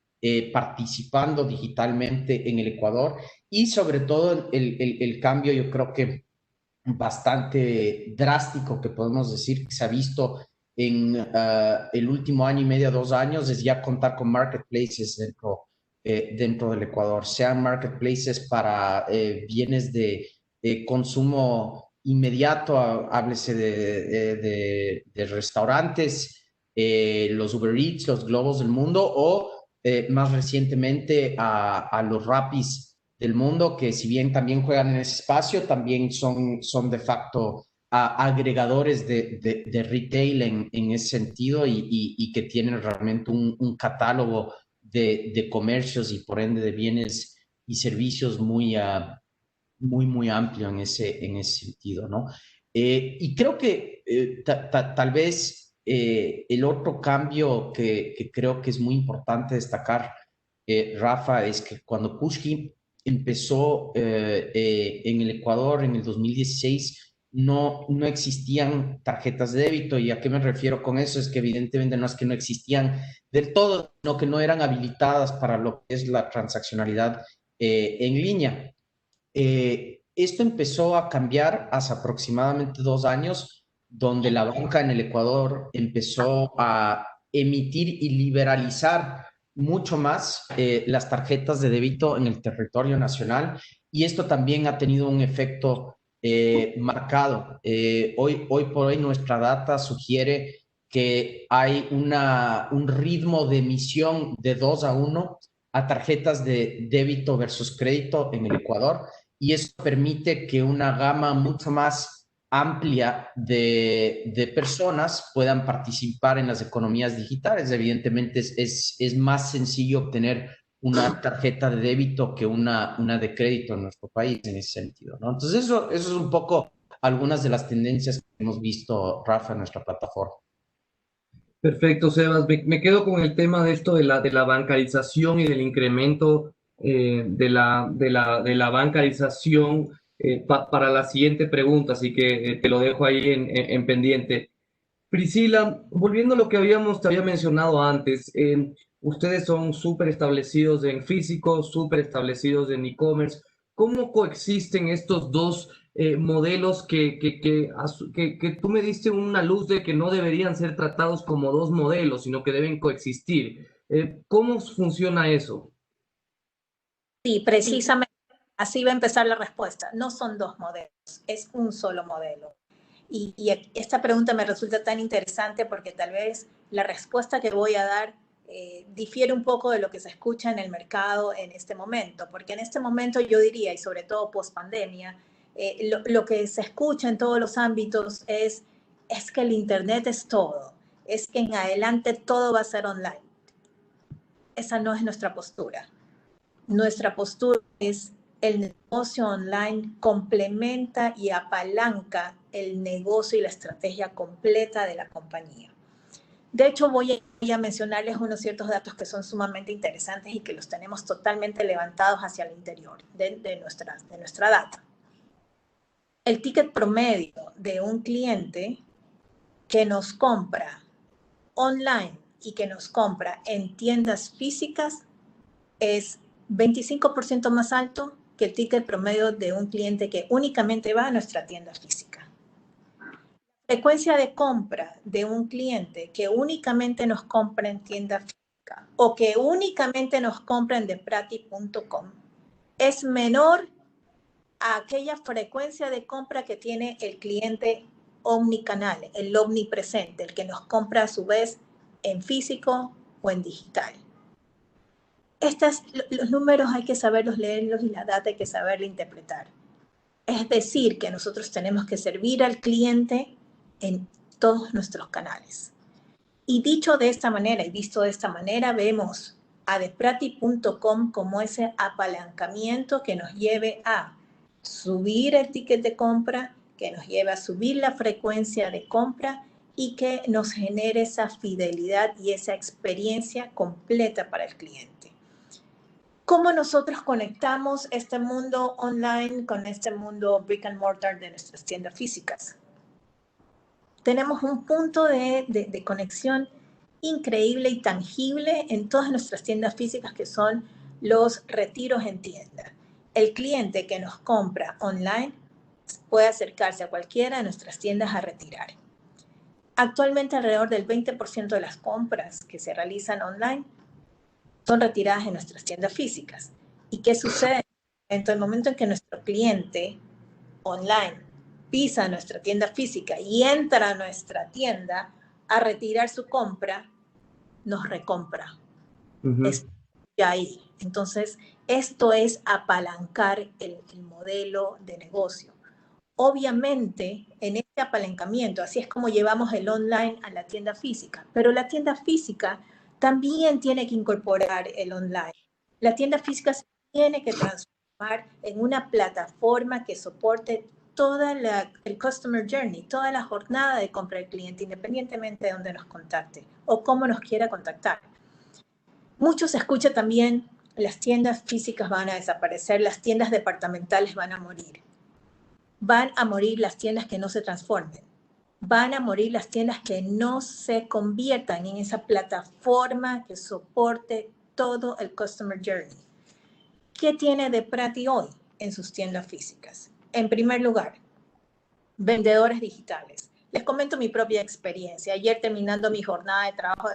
participando digitalmente en el Ecuador, y sobre todo el cambio, yo creo que bastante drástico que podemos decir que se ha visto en el último año y medio, 2 años, es ya contar con marketplaces dentro del Ecuador, sean marketplaces para bienes de consumo inmediato, háblese de restaurantes, los Uber Eats, los Globos del mundo, o más recientemente a los Rappis del mundo, que si bien también juegan en ese espacio, también son de facto agregadores de retail en ese sentido, y que tienen realmente un catálogo de comercios y por ende de bienes y servicios muy amplio en ese sentido, ¿no? Y creo que tal vez el otro cambio que creo que es muy importante destacar, Rafa, es que cuando Pushki empezó en el Ecuador en el 2016, no existían tarjetas de débito. ¿Y a qué me refiero con eso? Es que evidentemente no es que no existían del todo, sino que no eran habilitadas para lo que es la transaccionalidad en línea. Esto empezó a cambiar hace aproximadamente 2 años, donde la banca en el Ecuador empezó a emitir y liberalizar mucho más las tarjetas de débito en el territorio nacional, y esto también ha tenido un efecto marcado. Hoy por hoy nuestra data sugiere que hay un ritmo de emisión de 2-1 a tarjetas de débito versus crédito en el Ecuador, y eso permite que una gama mucho más amplia de personas puedan participar en las economías digitales. Evidentemente es más sencillo obtener una tarjeta de débito que una de crédito en nuestro país en ese sentido, ¿no? Entonces eso es un poco algunas de las tendencias que hemos visto, Rafa, en nuestra plataforma. Perfecto, Sebas. Me quedo con el tema de esto de la bancarización y del incremento de la bancarización para la siguiente pregunta, así que te lo dejo ahí en pendiente. Priscila, volviendo a lo que te había mencionado antes, ustedes son súper establecidos en físico, súper establecidos en e-commerce. ¿Cómo coexisten estos dos modelos que tú me diste una luz de que no deberían ser tratados como dos modelos, sino que deben coexistir? ¿Cómo funciona eso? Sí, precisamente así va a empezar la respuesta. No son dos modelos, es un solo modelo. Y esta pregunta me resulta tan interesante porque tal vez la respuesta que voy a dar difiere un poco de lo que se escucha en el mercado en este momento, porque en este momento yo diría, y sobre todo post pandemia, lo que se escucha en todos los ámbitos es que el Internet es todo, es que en adelante todo va a ser online. Esa no es nuestra postura. Nuestra postura es el negocio online complementa y apalanca el negocio y la estrategia completa de la compañía. De hecho, voy a mencionarles unos ciertos datos que son sumamente interesantes y que los tenemos totalmente levantados hacia el interior de nuestra data. El ticket promedio de un cliente que nos compra online y que nos compra en tiendas físicas es 25% más alto que el ticket promedio de un cliente que únicamente va a nuestra tienda física. La frecuencia de compra de un cliente que únicamente nos compra en tienda física o que únicamente nos compra en deprati.com es menor a aquella frecuencia de compra que tiene el cliente omnicanal, el omnipresente, el que nos compra a su vez en físico o en digital. Los números hay que saberlos leerlos y la data hay que saberla interpretar. Es decir, que nosotros tenemos que servir al cliente en todos nuestros canales. Y dicho de esta manera y visto de esta manera, vemos a deprati.com como ese apalancamiento que nos lleve a subir el ticket de compra, que nos lleve a subir la frecuencia de compra y que nos genere esa fidelidad y esa experiencia completa para el cliente. ¿Cómo nosotros conectamos este mundo online con este mundo brick and mortar de nuestras tiendas físicas? Tenemos un punto de conexión increíble y tangible en todas nuestras tiendas físicas, que son los retiros en tienda. El cliente que nos compra online puede acercarse a cualquiera de nuestras tiendas a retirar. Actualmente alrededor del 20% de las compras que se realizan online son retiradas en nuestras tiendas físicas. ¿Y qué sucede? En el momento en que nuestro cliente online pisa nuestra tienda física y entra a nuestra tienda a retirar su compra, nos recompra. Está ahí. Entonces, esto es apalancar el modelo de negocio. Obviamente, en este apalancamiento, así es como llevamos el online a la tienda física, pero la tienda física también tiene que incorporar el online. La tienda física se tiene que transformar en una plataforma que soporte toda el customer journey, toda la jornada de compra del cliente, independientemente de dónde nos contacte o cómo nos quiera contactar. Mucho se escucha también, las tiendas físicas van a desaparecer, las tiendas departamentales van a morir. Van a morir las tiendas que no se transformen. Van a morir las tiendas que no se conviertan en esa plataforma que soporte todo el customer journey. ¿Qué tiene Deprati hoy en sus tiendas físicas? En primer lugar, vendedores digitales. Les comento mi propia experiencia. Ayer, terminando mi jornada de trabajo,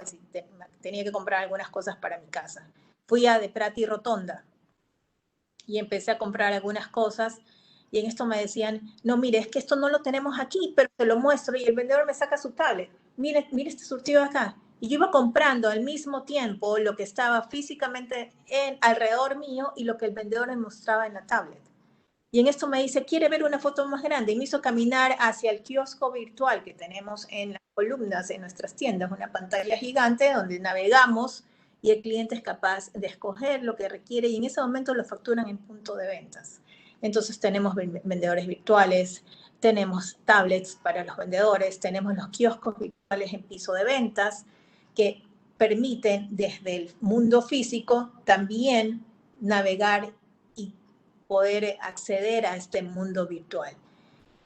tenía que comprar algunas cosas para mi casa. Fui a Deprati Rotonda y empecé a comprar algunas cosas. Y en esto me decían, no, mire, es que esto no lo tenemos aquí, pero te lo muestro. Y el vendedor me saca su tablet. Mire este surtido acá. Y yo iba comprando al mismo tiempo lo que estaba físicamente alrededor mío y lo que el vendedor me mostraba en la tablet. Y en esto me dice, ¿quiere ver una foto más grande? Y me hizo caminar hacia el kiosco virtual que tenemos en las columnas en nuestras tiendas, una pantalla gigante donde navegamos y el cliente es capaz de escoger lo que requiere y en ese momento lo facturan en punto de ventas. Entonces tenemos vendedores virtuales, tenemos tablets para los vendedores, tenemos los kioscos virtuales en piso de ventas que permiten desde el mundo físico también navegar y poder acceder a este mundo virtual.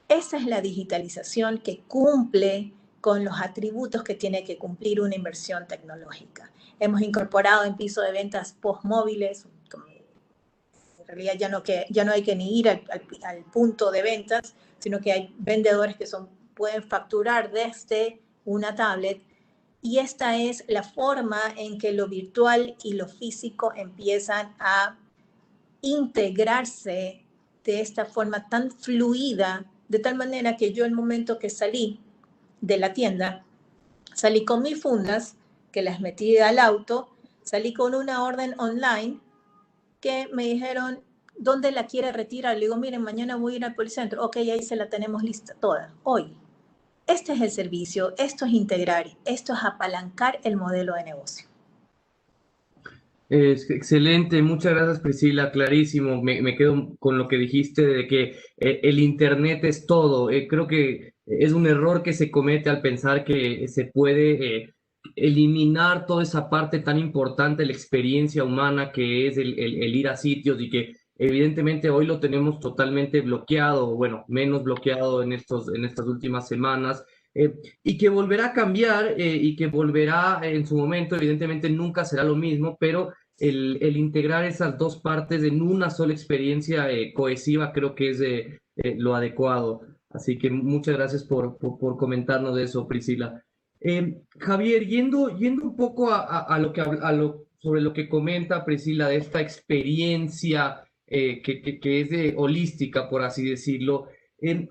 Esa es la digitalización que cumple con los atributos que tiene que cumplir una inversión tecnológica. Hemos incorporado en piso de ventas postmóviles. En realidad ya no hay que ni ir al punto de ventas, sino que hay vendedores que pueden facturar desde una tablet. Y esta es la forma en que lo virtual y lo físico empiezan a integrarse de esta forma tan fluida, de tal manera que yo el momento que salí de la tienda, salí con mis fundas, que las metí al auto, salí con una orden online que me dijeron, ¿dónde la quiere retirar? Le digo, miren, mañana voy a ir al Policentro. Ok, ahí se la tenemos lista toda, hoy. Este es el servicio, esto es integrar, esto es apalancar el modelo de negocio. Excelente, muchas gracias Priscila, clarísimo. Me quedo con lo que dijiste de que el Internet es todo. Creo que es un error que se comete al pensar que se puede eliminar toda esa parte tan importante de la experiencia humana que es el ir a sitios y que evidentemente hoy lo tenemos totalmente bloqueado, bueno, menos bloqueado en estas últimas semanas. Y que volverá a cambiar y que volverá en su momento, evidentemente nunca será lo mismo, pero el integrar esas dos partes en una sola experiencia cohesiva creo que es lo adecuado. Así que muchas gracias por comentarnos de eso, Priscila. Javier, yendo un poco sobre lo que comenta Priscila de esta experiencia que es holística, por así decirlo.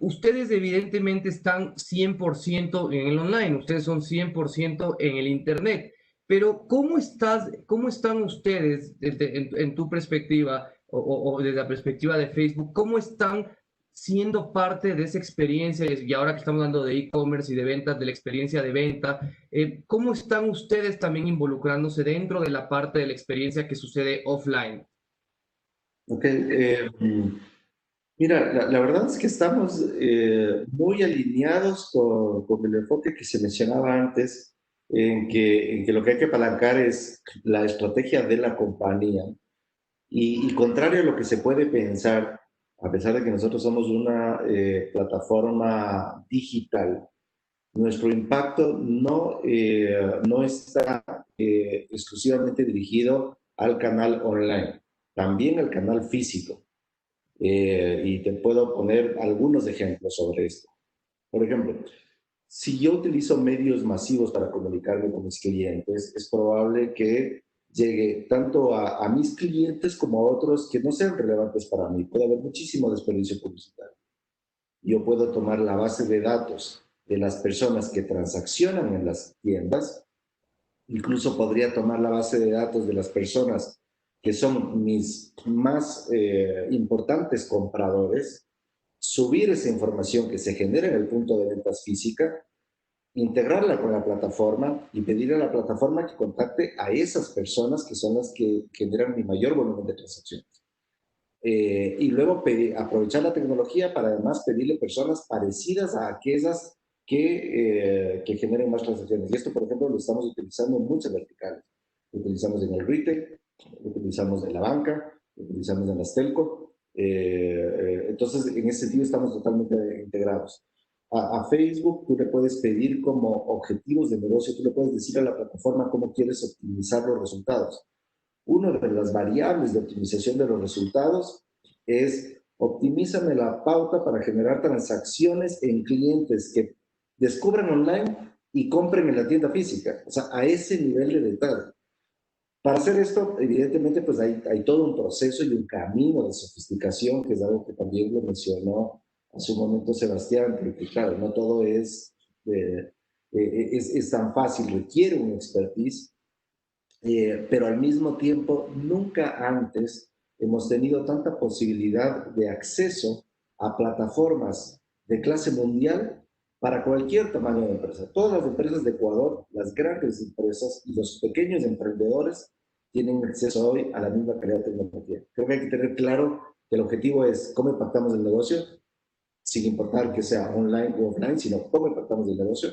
Ustedes evidentemente están 100% en el online, ustedes son 100% en el Internet, pero ¿cómo están ustedes en tu perspectiva o desde la perspectiva de Facebook? ¿Cómo están siendo parte de esa experiencia, y ahora que estamos hablando de e-commerce y de ventas, de la experiencia de venta, ¿cómo están ustedes también involucrándose dentro de la parte de la experiencia que sucede offline? Ok, mira, la verdad es que estamos muy alineados con el enfoque que se mencionaba antes, en que lo que hay que apalancar es la estrategia de la compañía. Y contrario a lo que se puede pensar, a pesar de que nosotros somos una plataforma digital, nuestro impacto no está exclusivamente dirigido al canal online, también al canal físico. Y te puedo poner algunos ejemplos sobre esto. Por ejemplo, si yo utilizo medios masivos para comunicarme con mis clientes, es probable que llegue tanto a mis clientes como a otros que no sean relevantes para mí. Puede haber muchísimo desperdicio publicitario. Yo puedo tomar la base de datos de las personas que transaccionan en las tiendas, incluso podría tomar la base de datos de las personas que son mis más importantes compradores, subir esa información que se genera en el punto de ventas física, integrarla con la plataforma y pedirle a la plataforma que contacte a esas personas que son las que generan mi mayor volumen de transacciones. Y luego aprovechar la tecnología para además pedirle personas parecidas a aquellas que generen más transacciones. Y esto, por ejemplo, lo estamos utilizando en muchas verticales. Lo utilizamos en el retail, lo utilizamos en la banca, lo utilizamos en las telco. Entonces, en ese sentido estamos totalmente integrados. A Facebook tú le puedes pedir como objetivos de negocio, tú le puedes decir a la plataforma cómo quieres optimizar los resultados. Una de las variables de optimización de los resultados es optimízame la pauta para generar transacciones en clientes que descubran online y compren en la tienda física. O sea, a ese nivel de detalle. Para hacer esto, evidentemente, pues hay todo un proceso y un camino de sofisticación, que es algo que también lo mencionó hace un momento Sebastián, porque claro, no todo es tan fácil, requiere un expertise. Pero al mismo tiempo, nunca antes hemos tenido tanta posibilidad de acceso a plataformas de clase mundial para cualquier tamaño de empresa. Todas las empresas de Ecuador, las grandes empresas y los pequeños emprendedores tienen acceso hoy a la misma calidad de tecnología. Creo que hay que tener claro que el objetivo es cómo impactamos el negocio, sin importar que sea online o offline, sino cómo impactamos el negocio.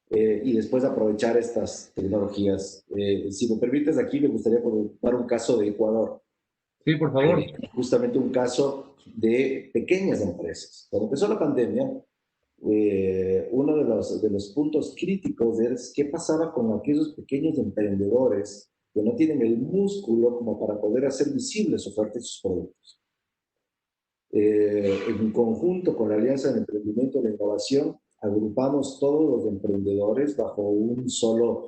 Y después aprovechar estas tecnologías. Si me permites, aquí me gustaría dar un caso de Ecuador. Sí, por favor. Justamente un caso de pequeñas empresas. Cuando empezó la pandemia, uno de los puntos críticos es qué pasaba con aquellos pequeños emprendedores que no tienen el músculo como para poder hacer visibles su oferta y sus productos. En conjunto con la Alianza de Emprendimiento y la Innovación, agrupamos todos los emprendedores bajo un solo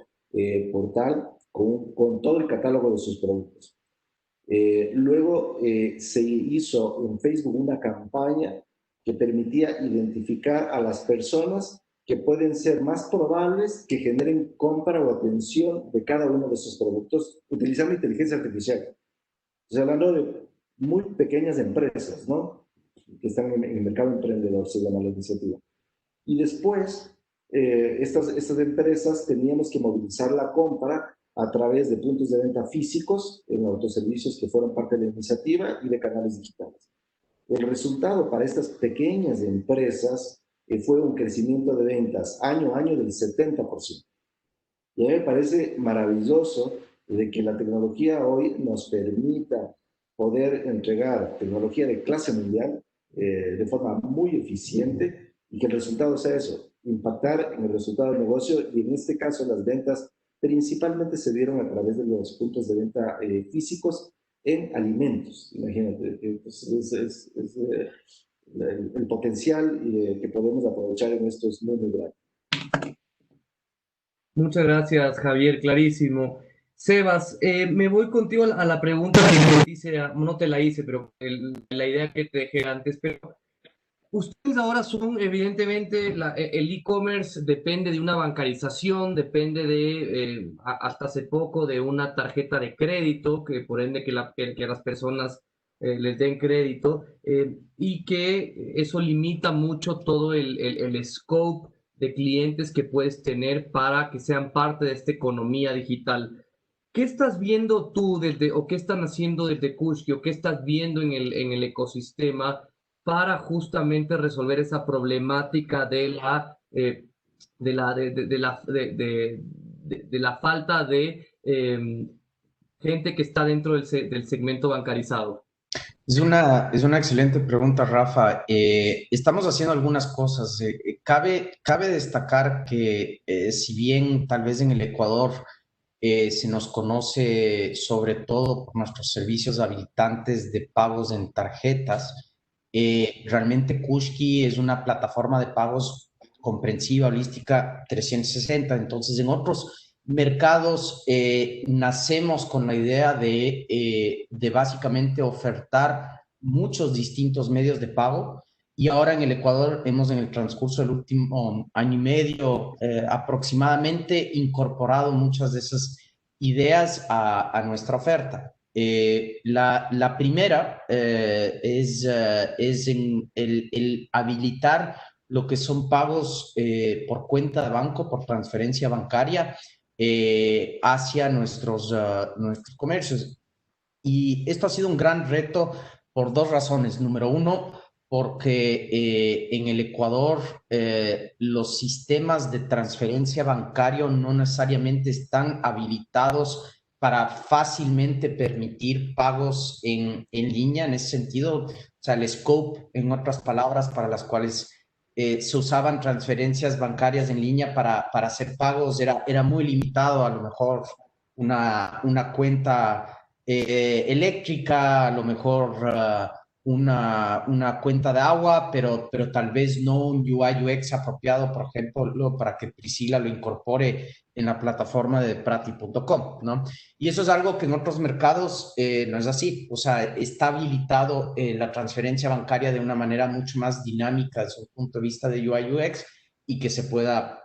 portal con todo el catálogo de sus productos. Luego se hizo en Facebook una campaña que permitía identificar a las personas que pueden ser más probables que generen compra o atención de cada uno de esos productos utilizando inteligencia artificial. O sea, hablando de muy pequeñas empresas, ¿no? Que están en el mercado emprendedor, se llama la iniciativa. Y después, estas empresas teníamos que movilizar la compra a través de puntos de venta físicos en autoservicios que fueron parte de la iniciativa y de canales digitales. El resultado para estas pequeñas empresas fue un crecimiento de ventas año a año del 70%. Y a mí me parece maravilloso de que la tecnología hoy nos permita poder entregar tecnología de clase mundial de forma muy eficiente y que el resultado sea eso, impactar en el resultado del negocio, y en este caso las ventas principalmente se dieron a través de los puntos de venta físicos en alimentos. Imagínate, el potencial que podemos aprovechar en esto es muy, muy grande. Muchas gracias, Javier, clarísimo. Sebas, me voy contigo a la pregunta que te hice, no te la hice, pero la idea que te dejé antes, pero ustedes ahora son, evidentemente, el e-commerce depende de una bancarización, depende de, hasta hace poco, de una tarjeta de crédito, que por ende que las personas les den crédito, y que eso limita mucho todo el scope de clientes que puedes tener para que sean parte de esta economía digital. ¿Qué estás viendo tú o qué están haciendo desde Kushki, o qué estás viendo en el ecosistema para justamente resolver esa problemática de la falta de gente que está dentro del segmento bancarizado? Es una excelente pregunta, Rafa. Estamos haciendo algunas cosas. Cabe destacar que si bien tal vez en el Ecuador se nos conoce sobre todo por nuestros servicios habilitantes de pagos en tarjetas, realmente Kushki es una plataforma de pagos comprensiva, holística 360. Entonces, en otros mercados nacemos con la idea de básicamente ofertar muchos distintos medios de pago. Y ahora en el Ecuador hemos, en el transcurso del último año y medio aproximadamente, incorporado muchas de esas ideas a nuestra oferta. La primera es en el habilitar lo que son pagos por cuenta de banco, por transferencia bancaria hacia nuestros comercios. Y esto ha sido un gran reto por dos razones. Número uno, porque en el Ecuador los sistemas de transferencia bancario no necesariamente están habilitados para fácilmente permitir pagos en línea en ese sentido. O sea, el scope, en otras palabras, para las cuales se usaban transferencias bancarias en línea para hacer pagos era muy limitado. A lo mejor una cuenta eléctrica, a lo mejor una cuenta de agua, pero tal vez no un UI UX apropiado, por ejemplo, para que Priscila lo incorpore en la plataforma de Prati.com, ¿no? Y eso es algo que en otros mercados no es así. O sea, está habilitado la transferencia bancaria de una manera mucho más dinámica desde un punto de vista de UI UX y que se pueda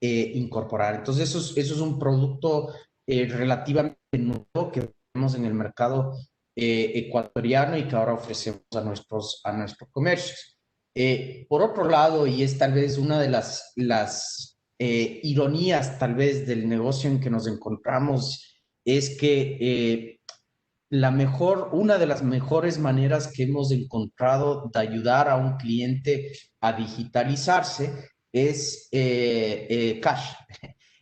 incorporar. Entonces, eso es un producto relativamente nuevo que vemos en el mercado ecuatoriano y que ahora ofrecemos a nuestros comercios. Por otro lado, y es tal vez una de las ironías tal vez del negocio en que nos encontramos, es que una de las mejores maneras que hemos encontrado de ayudar a un cliente a digitalizarse es cash.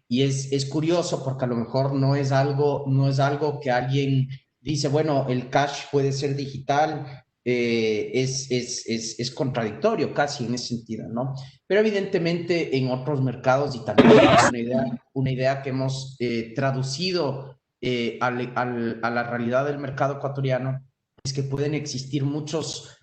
Y es curioso porque a lo mejor no es algo que alguien dice, bueno, el cash puede ser digital, es contradictorio casi en ese sentido, ¿no? Pero evidentemente en otros mercados, y también es una idea que hemos traducido a la realidad del mercado ecuatoriano, es que pueden existir muchos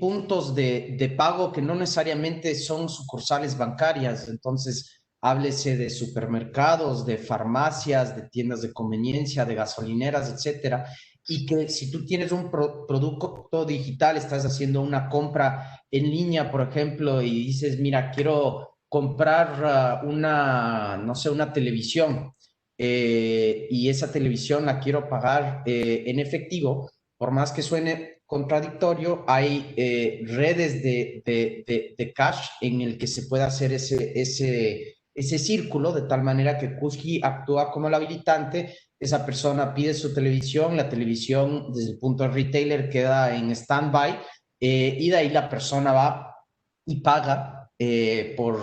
puntos de pago que no necesariamente son sucursales bancarias. Entonces, háblese de supermercados, de farmacias, de tiendas de conveniencia, de gasolineras, etcétera, y que si tú tienes un producto digital, estás haciendo una compra en línea, por ejemplo, y dices, mira, quiero comprar no sé, una televisión, y esa televisión la quiero pagar en efectivo, por más que suene contradictorio, hay redes de cash en el que se puede hacer ese círculo, de tal manera que Kushki actúa como el habilitante. Esa persona pide su televisión, la televisión desde el punto de retailer queda en stand-by, y de ahí la persona va y paga por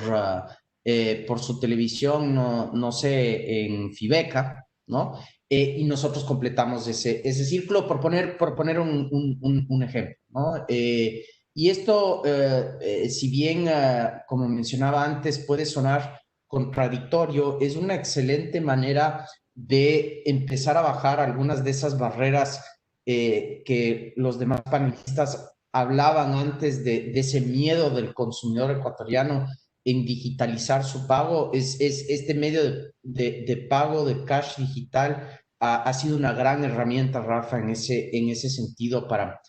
su televisión, no sé, en Fibeca, ¿no? Y nosotros completamos ese círculo, por poner un ejemplo, ¿no? Y esto, si bien, como mencionaba antes, puede sonar contradictorio, es una excelente manera de empezar a bajar algunas de esas barreras que los demás panelistas hablaban antes de ese miedo del consumidor ecuatoriano en digitalizar su pago. Este medio de pago de cash digital ha sido una gran herramienta, Rafa, en ese sentido para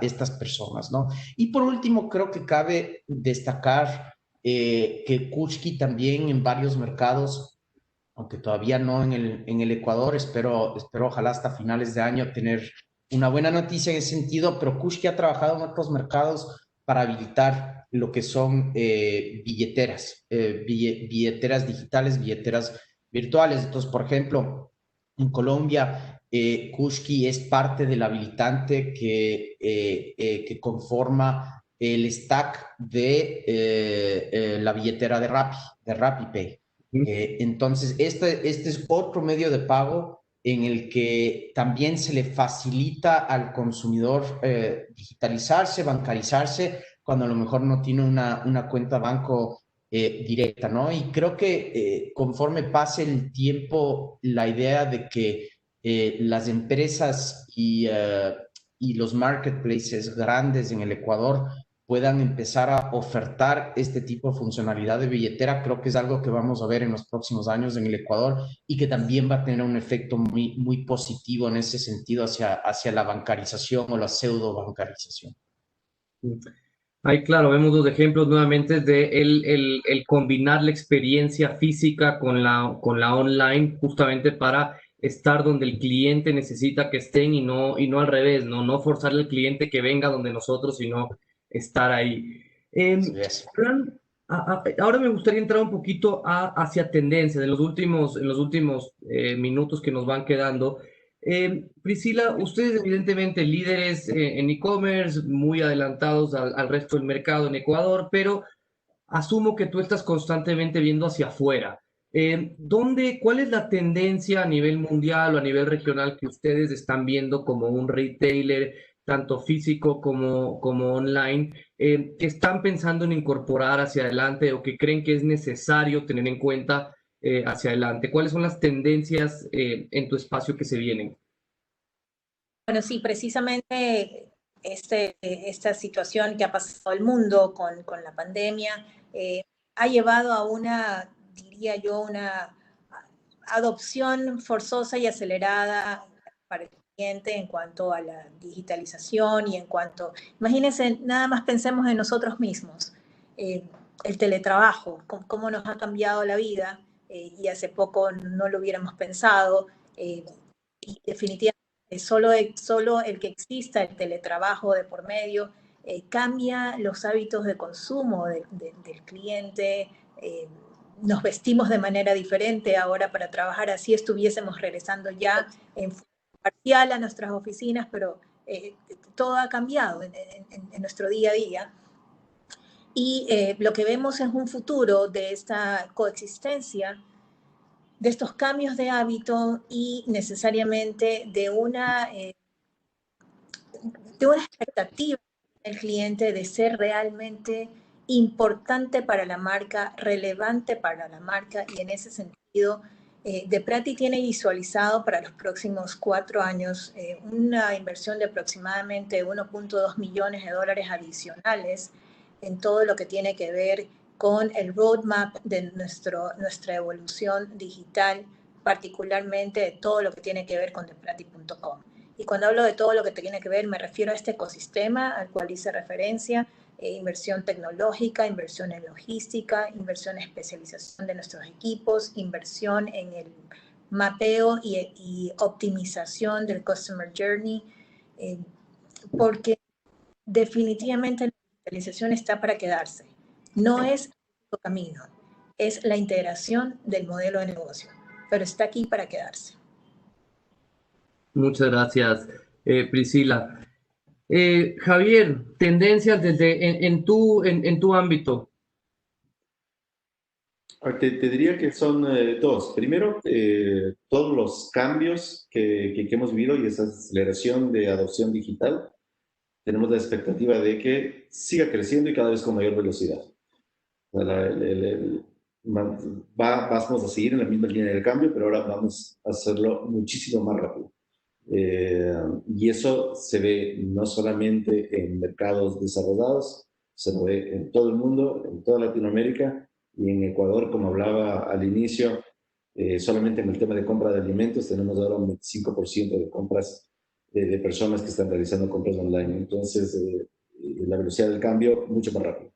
estas personas, ¿no? Y por último, creo que cabe destacar que Kushki también en varios mercados aunque todavía no en el Ecuador. Espero ojalá hasta finales de año tener una buena noticia en ese sentido, pero Kushki ha trabajado en otros mercados para habilitar lo que son billeteras, billeteras digitales, billeteras virtuales. Entonces, por ejemplo, en Colombia, Kushki es parte del habilitante que conforma el stack de la billetera de RappiPay. Entonces, este es otro medio de pago en el que también se le facilita al consumidor digitalizarse, bancarizarse, cuando a lo mejor no tiene una cuenta banco directa, ¿no? Y creo que conforme pase el tiempo, la idea de que las empresas y los marketplaces grandes en el Ecuador puedan empezar a ofertar este tipo de funcionalidad de billetera, creo que es algo que vamos a ver en los próximos años en el Ecuador y que también va a tener un efecto muy positivo en ese sentido hacia la bancarización o la pseudo bancarización. Ahí, claro, vemos dos ejemplos nuevamente de el combinar la experiencia física con la online, justamente para estar donde el cliente necesita que estén y no al revés, no forzarle al cliente que venga donde nosotros, sino estar ahí. Fran, ahora me gustaría entrar un poquito hacia tendencias en los últimos minutos que nos van quedando. Priscila, ustedes evidentemente líderes en e-commerce, muy adelantados al resto del mercado en Ecuador, pero asumo que tú estás constantemente viendo hacia afuera. ¿Cuál es la tendencia a nivel mundial o a nivel regional que ustedes están viendo como un retailer, tanto físico como online, que están pensando en incorporar hacia adelante o que creen que es necesario tener en cuenta hacia adelante? ¿Cuáles son las tendencias en tu espacio que se vienen? Bueno, sí, precisamente esta situación que ha pasado el mundo con la pandemia ha llevado a una, diría yo, una adopción forzosa y acelerada para el cliente en cuanto a la digitalización y en cuanto, imagínense, nada más pensemos en nosotros mismos, el teletrabajo, cómo nos ha cambiado la vida y hace poco no lo hubiéramos pensado y definitivamente solo el que exista el teletrabajo de por medio cambia los hábitos de consumo del cliente, nos vestimos de manera diferente ahora para trabajar, así estuviésemos regresando ya en parcial a nuestras oficinas, pero todo ha cambiado en nuestro día a día. Y lo que vemos es un futuro de esta coexistencia, de estos cambios de hábito y necesariamente de una expectativa del cliente de ser realmente importante para la marca, relevante para la marca, y en ese sentido, Deprati tiene visualizado para los próximos 4 años una inversión de aproximadamente 1.2 millones de dólares adicionales en todo lo que tiene que ver con el roadmap de nuestra evolución digital, particularmente de todo lo que tiene que ver con deprati.com. Y cuando hablo de todo lo que tiene que ver, me refiero a este ecosistema al cual hice referencia, inversión tecnológica, inversión en logística, inversión en especialización de nuestros equipos, inversión en el mapeo y optimización del Customer Journey, porque definitivamente la digitalización está para quedarse. No es el camino, es la integración del modelo de negocio, pero está aquí para quedarse. Muchas gracias, Priscila. Javier, tendencias en tu ámbito. Te diría que son dos. Primero, todos los cambios que hemos vivido y esa aceleración de adopción digital, tenemos la expectativa de que siga creciendo y cada vez con mayor velocidad. Vamos a seguir en la misma línea del cambio, pero ahora vamos a hacerlo muchísimo más rápido. Y eso se ve no solamente en mercados desarrollados, se lo ve en todo el mundo, en toda Latinoamérica y en Ecuador, como hablaba al inicio, solamente en el tema de compra de alimentos tenemos ahora un 25% de compras de personas que están realizando compras online. Entonces, la velocidad del cambio mucho más rápido.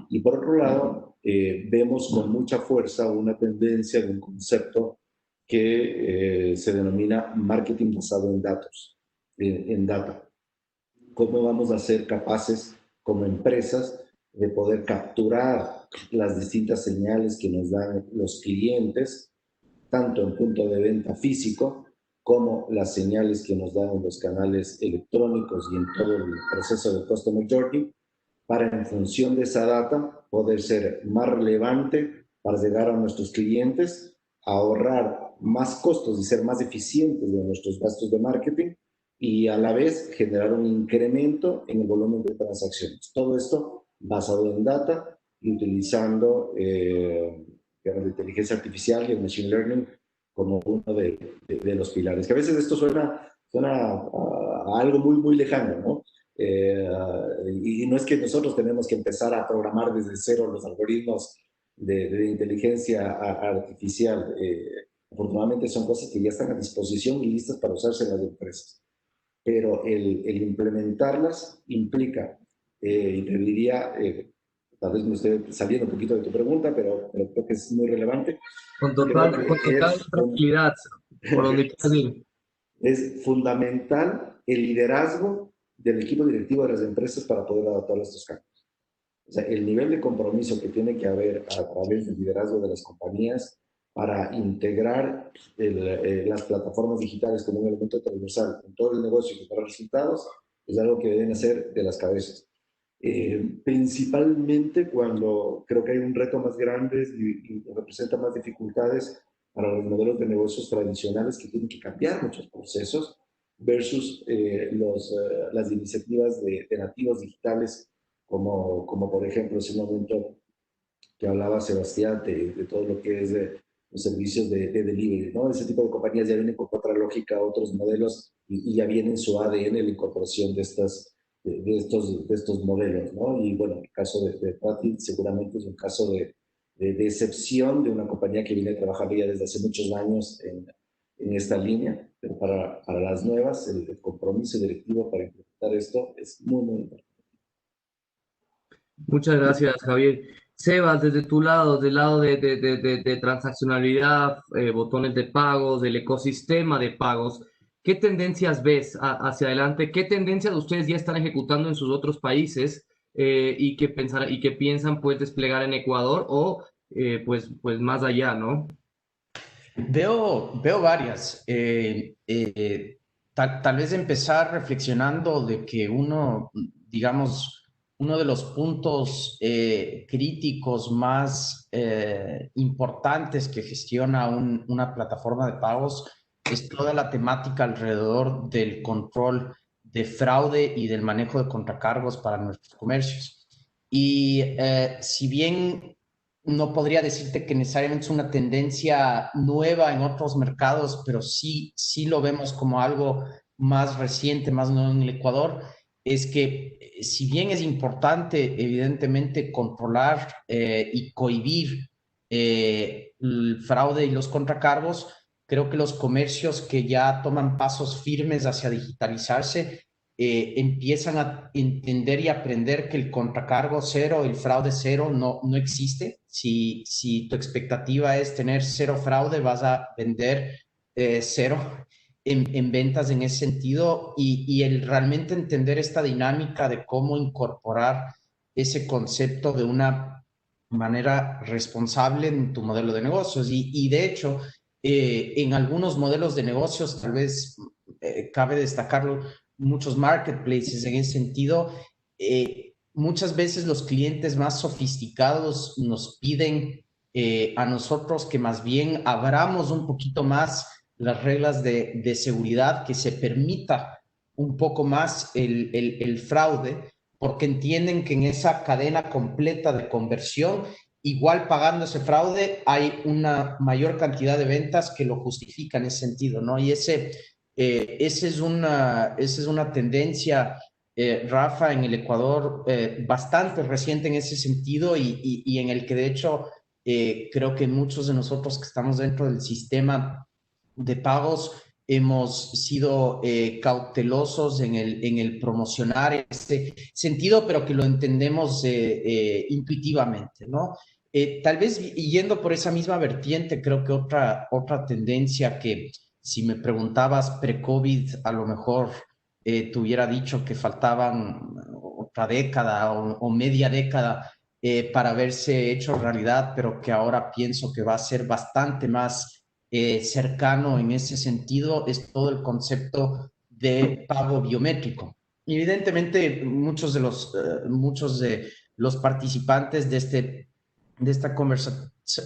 Y por otro lado, vemos con mucha fuerza una tendencia de un concepto que se denomina marketing basado en datos, en data. ¿Cómo vamos a ser capaces como empresas de poder capturar las distintas señales que nos dan los clientes, tanto en punto de venta físico como las señales que nos dan en los canales electrónicos y en todo el proceso de Customer Journey, para en función de esa data poder ser más relevante para llegar a nuestros clientes, ahorrar más costos y ser más eficientes de nuestros gastos de marketing y a la vez generar un incremento en el volumen de transacciones. Todo esto basado en data y utilizando digamos, la inteligencia artificial y el machine learning como uno de los pilares. Que a veces esto suena a algo muy lejano, ¿no? Y no es que nosotros tenemos que empezar a programar desde cero los algoritmos de inteligencia artificial. Afortunadamente son cosas que ya están a disposición y listas para usarse en las empresas. Pero el implementarlas implica, y te diría, tal vez me estoy saliendo un poquito de tu pregunta, pero creo que es muy relevante. Con total tranquilidad, por donde quieras ir. Es fundamental el liderazgo del equipo directivo de las empresas para poder adaptar a estos cambios. O sea, el nivel de compromiso que tiene que haber a través del liderazgo de las compañías para integrar las plataformas digitales como un elemento transversal en todo el negocio y para resultados es algo que deben hacer de las cabezas. Principalmente cuando creo que hay un reto más grande y representa más dificultades para los modelos de negocios tradicionales que tienen que cambiar muchos procesos versus las iniciativas de nativos digitales como por ejemplo ese momento que hablaba Sebastián de todo lo que es los servicios de delivery, ¿no? Ese tipo de compañías ya vienen con otra lógica, otros modelos y ya viene en su ADN la incorporación de estos modelos, ¿no? Y bueno, el caso de Prati seguramente es un caso de excepción de una compañía que viene trabajando ya desde hace muchos años en esta línea, pero para las nuevas el compromiso directivo para implementar esto es muy importante. Muchas gracias, Javier. Sebas, desde tu lado, del lado de transaccionalidad, botones de pagos, del ecosistema de pagos, ¿qué tendencias ves hacia adelante? ¿Qué tendencias ustedes ya están ejecutando en sus otros países y qué piensan pues desplegar en Ecuador o pues más allá, ¿no? Veo varias. Tal vez empezar reflexionando de que uno de los puntos críticos más importantes que gestiona una plataforma de pagos es toda la temática alrededor del control de fraude y del manejo de contracargos para nuestros comercios. Y si bien no podría decirte que necesariamente es una tendencia nueva en otros mercados, pero sí lo vemos como algo más reciente, más nuevo en el Ecuador, es que si bien es importante, evidentemente, controlar y cohibir el fraude y los contracargos, creo que los comercios que ya toman pasos firmes hacia digitalizarse empiezan a entender y aprender que el contracargo cero, el fraude cero no existe. Si tu expectativa es tener cero fraude, vas a vender cero en ventas en ese sentido y el realmente entender esta dinámica de cómo incorporar ese concepto de una manera responsable en tu modelo de negocios. Y de hecho, en algunos modelos de negocios, tal vez cabe destacarlo, muchos marketplaces en ese sentido, muchas veces los clientes más sofisticados nos piden a nosotros que más bien abramos un poquito más las reglas de seguridad, que se permita un poco más el fraude, porque entienden que en esa cadena completa de conversión, igual pagando ese fraude, hay una mayor cantidad de ventas que lo justifican en ese sentido, ¿no? Y esa es una tendencia, Rafa, en el Ecuador bastante reciente en ese sentido y en el que de hecho creo que muchos de nosotros que estamos dentro del sistema de pagos hemos sido cautelosos en el promocionar este sentido, pero que lo entendemos intuitivamente, ¿no? Tal vez yendo por esa misma vertiente, creo que otra tendencia que si me preguntabas pre-COVID, a lo mejor te hubiera dicho que faltaban otra década o media década para verse hecho realidad, pero que ahora pienso que va a ser bastante más cercano en ese sentido, es todo el concepto de pago biométrico. Evidentemente, muchos de los participantes de esta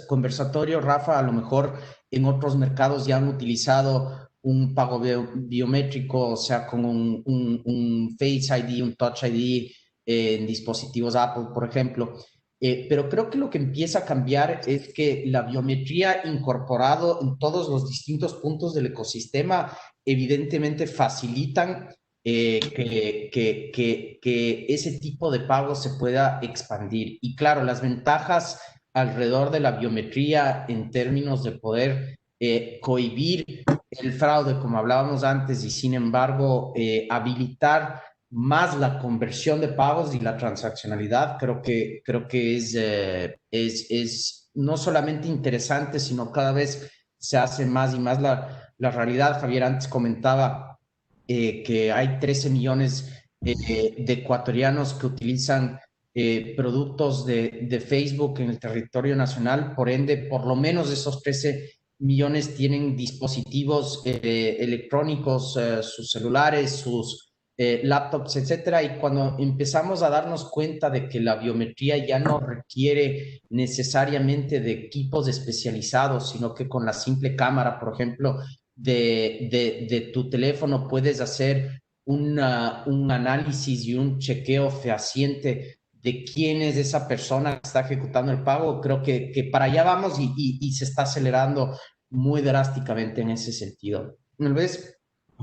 conversatorio, Rafa, a lo mejor en otros mercados ya han utilizado un pago biométrico, o sea, con un Face ID, un Touch ID en dispositivos Apple, por ejemplo. Pero creo que lo que empieza a cambiar es que la biometría incorporado en todos los distintos puntos del ecosistema evidentemente facilitan que ese tipo de pago se pueda expandir. Y claro, las ventajas alrededor de la biometría en términos de poder cohibir el fraude, como hablábamos antes, y sin embargo habilitar más la conversión de pagos y la transaccionalidad, creo que es no solamente interesante, sino cada vez se hace más y más la realidad. Javier antes comentaba que hay 13 millones de ecuatorianos que utilizan productos de Facebook en el territorio nacional, por ende, por lo menos esos 13 millones tienen dispositivos electrónicos, sus celulares, sus laptops, etcétera, y cuando empezamos a darnos cuenta de que la biometría ya no requiere necesariamente de equipos especializados, sino que con la simple cámara, por ejemplo, de tu teléfono puedes hacer un análisis y un chequeo fehaciente de quién es esa persona que está ejecutando el pago, creo que para allá vamos y se está acelerando muy drásticamente en ese sentido. Tal vez,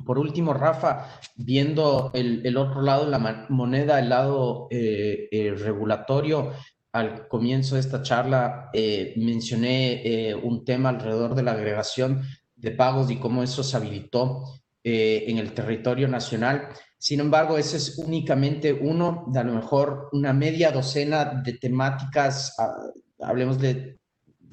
por último, Rafa, viendo el otro lado de la moneda, el lado regulatorio, al comienzo de esta charla mencioné un tema alrededor de la agregación de pagos y cómo eso se habilitó en el territorio nacional. Sin embargo, ese es únicamente uno de a lo mejor una media docena de temáticas, hablemos de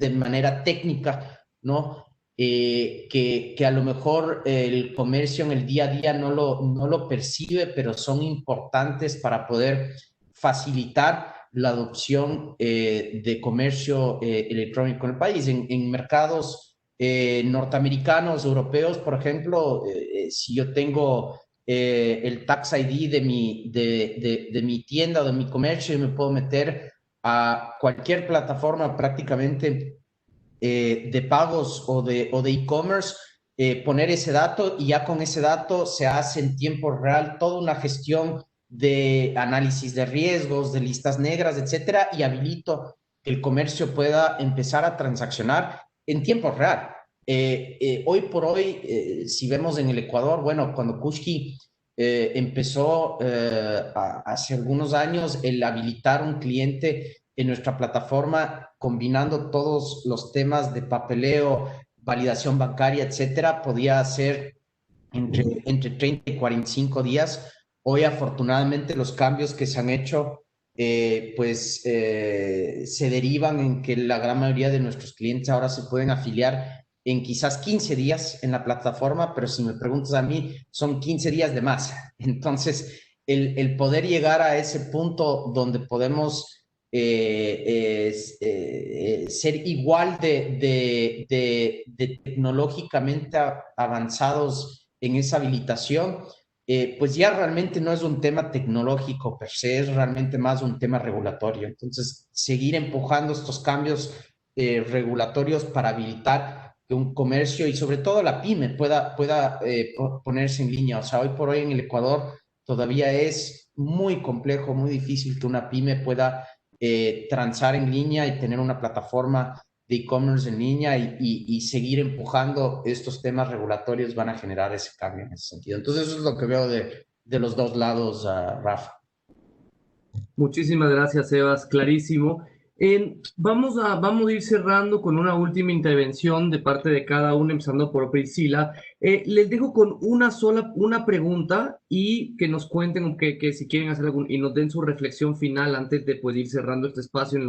manera técnica, ¿no? Que a lo mejor el comercio en el día a día no lo percibe, pero son importantes para poder facilitar la adopción de comercio electrónico en el país. En mercados norteamericanos, europeos, por ejemplo, si yo tengo el Tax ID de mi tienda o de mi comercio, yo me puedo meter a cualquier plataforma prácticamente de pagos o de e-commerce, poner ese dato y ya con ese dato se hace en tiempo real toda una gestión de análisis de riesgos, de listas negras, etcétera, y habilito que el comercio pueda empezar a transaccionar en tiempo real. Hoy por hoy, si vemos en el Ecuador, bueno, cuando Kushki empezó hace algunos años el habilitar un cliente en nuestra plataforma, combinando todos los temas de papeleo, validación bancaria, etcétera, podía ser entre 30 y 45 días. Hoy, afortunadamente, los cambios que se han hecho se derivan en que la gran mayoría de nuestros clientes ahora se pueden afiliar en quizás 15 días en la plataforma, pero si me preguntas a mí, son 15 días de más. Entonces, el poder llegar a ese punto donde podemos ser igual de tecnológicamente avanzados en esa habilitación, pues ya realmente no es un tema tecnológico per se, es realmente más un tema regulatorio. Entonces, seguir empujando estos cambios regulatorios para habilitar que un comercio y sobre todo la pyme pueda ponerse en línea. O sea, hoy por hoy en el Ecuador todavía es muy complejo, muy difícil que una pyme pueda transar en línea y tener una plataforma de e-commerce en línea y seguir empujando estos temas regulatorios van a generar ese cambio en ese sentido. Entonces eso es lo que veo de los dos lados, Rafa. Muchísimas gracias, Sebas, clarísimo. Vamos a ir cerrando con una última intervención de parte de cada uno, empezando por Priscila. Les dejo con una pregunta y que nos cuenten que si quieren hacer y nos den su reflexión final antes de ir cerrando este espacio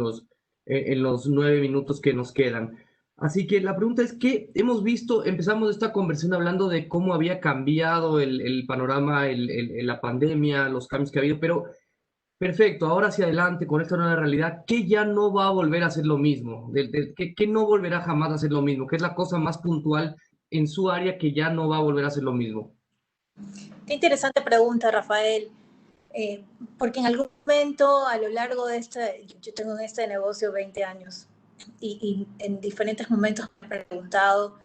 en los 9 minutos que nos quedan. Así que la pregunta es que hemos visto, empezamos esta conversación hablando de cómo había cambiado el panorama, la pandemia, los cambios que ha habido, pero perfecto, ahora hacia adelante con esta nueva realidad, ¿qué ya no va a volver a ser lo mismo? ¿Qué no volverá jamás a ser lo mismo? ¿Qué es la cosa más puntual en su área que ya no va a volver a ser lo mismo? Qué interesante pregunta, Rafael. Porque en algún momento a lo largo de yo tengo en este negocio 20 años y en diferentes momentos me he preguntado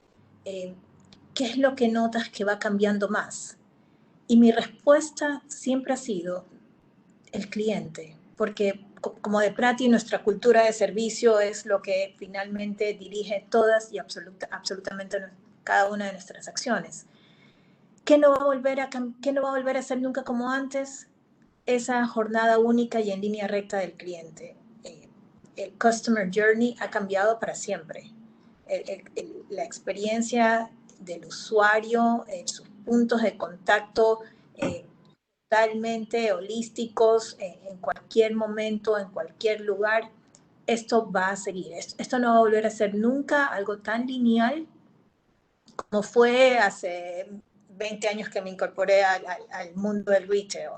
¿qué es lo que notas que va cambiando más? Y mi respuesta siempre ha sido el cliente, porque como de Prati nuestra cultura de servicio es lo que finalmente dirige todas y absolutamente cada una de nuestras acciones. ¿Qué no va a volver a ser nunca como antes? Esa jornada única y en línea recta del cliente. El Customer Journey ha cambiado para siempre. La experiencia del usuario, sus puntos de contacto totalmente holísticos, en cualquier momento, en cualquier lugar, esto va a seguir. Esto no va a volver a ser nunca algo tan lineal como fue hace 20 años que me incorporé al mundo del retail.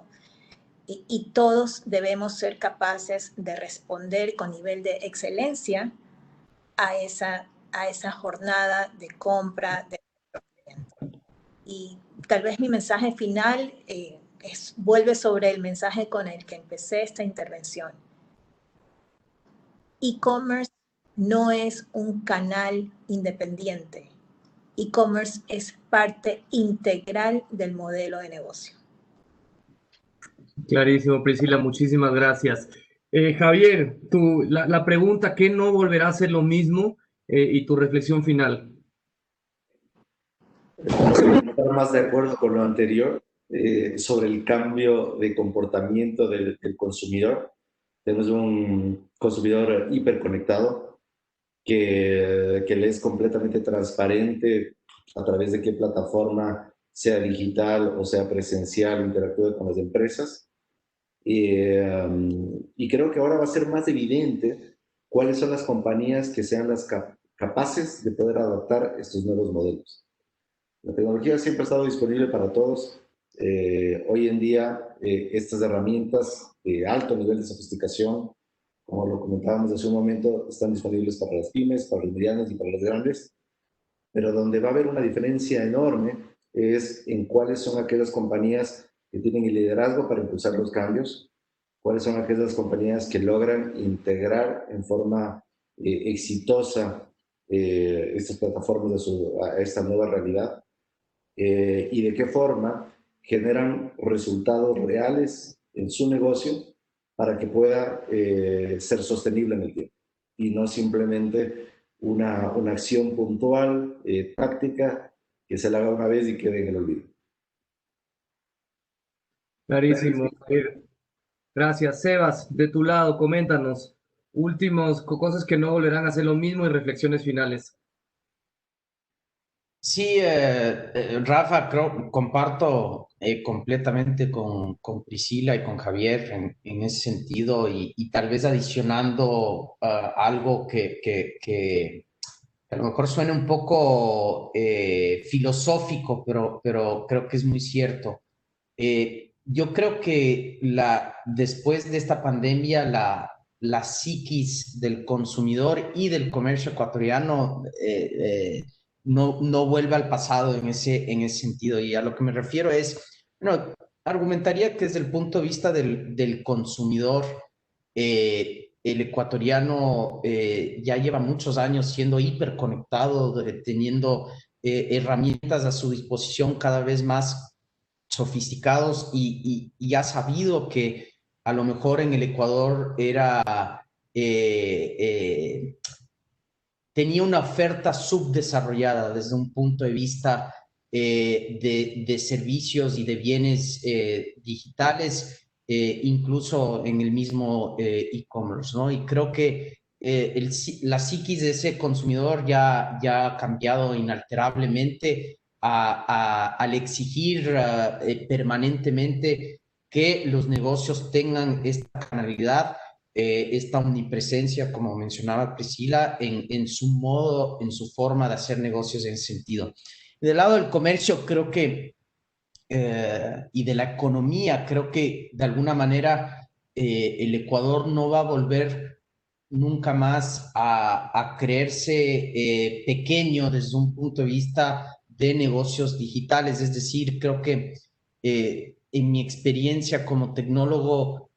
Y todos debemos ser capaces de responder con nivel de excelencia a esa jornada de compra de nuestro cliente. Y tal vez mi mensaje final vuelve sobre el mensaje con el que empecé esta intervención. E-commerce no es un canal independiente. E-commerce es parte integral del modelo de negocio. Clarísimo, Priscila, muchísimas gracias. Javier, la pregunta, ¿qué no volverá a ser lo mismo? Y tu reflexión final. Estar más de acuerdo con lo anterior sobre el cambio de comportamiento del consumidor. Tenemos un consumidor hiperconectado que le es completamente transparente a través de qué plataforma, sea digital o sea presencial, interactúe con las empresas. Y creo que ahora va a ser más evidente cuáles son las compañías que sean las capaces de poder adaptar estos nuevos modelos. La tecnología siempre ha estado disponible para todos. Hoy en día, estas herramientas de alto nivel de sofisticación, como lo comentábamos hace un momento, están disponibles para las pymes, para los medianos y para los grandes. Pero donde va a haber una diferencia enorme es en cuáles son aquellas compañías que tienen el liderazgo para impulsar los cambios, cuáles son aquellas compañías que logran integrar en forma exitosa estas plataformas a esta nueva realidad, y de qué forma generan resultados reales en su negocio para que pueda ser sostenible en el tiempo y no simplemente una acción puntual, táctica, que se la haga una vez y quede en el olvido. Clarísimo. Gracias. Sebas, de tu lado, coméntanos. Últimos cosas que no volverán a ser lo mismo y reflexiones finales. Sí, Rafa, comparto completamente con Priscila y con Javier en ese sentido y tal vez adicionando algo que a lo mejor suena un poco filosófico, pero creo que es muy cierto. Yo creo que después de esta pandemia, la psiquis del consumidor y del comercio ecuatoriano no vuelve al pasado en ese sentido. Y a lo que me refiero es, bueno, argumentaría que desde el punto de vista del consumidor, el ecuatoriano ya lleva muchos años siendo hiperconectado, teniendo herramientas a su disposición cada vez más sofisticados y ha sabido que a lo mejor en el Ecuador tenía una oferta subdesarrollada desde un punto de vista de servicios y de bienes digitales, incluso en el mismo e-commerce, ¿no? Y creo que la psiquis de ese consumidor ya ha cambiado inalterablemente al exigir permanentemente que los negocios tengan esta canalidad esta omnipresencia, como mencionaba Priscila, en su modo, en su forma de hacer negocios en ese sentido. Del lado del comercio, creo que, y de la economía, creo que de alguna manera el Ecuador no va a volver nunca más a creerse pequeño desde un punto de vista de negocios digitales. Es decir, creo que en mi experiencia como tecnólogo,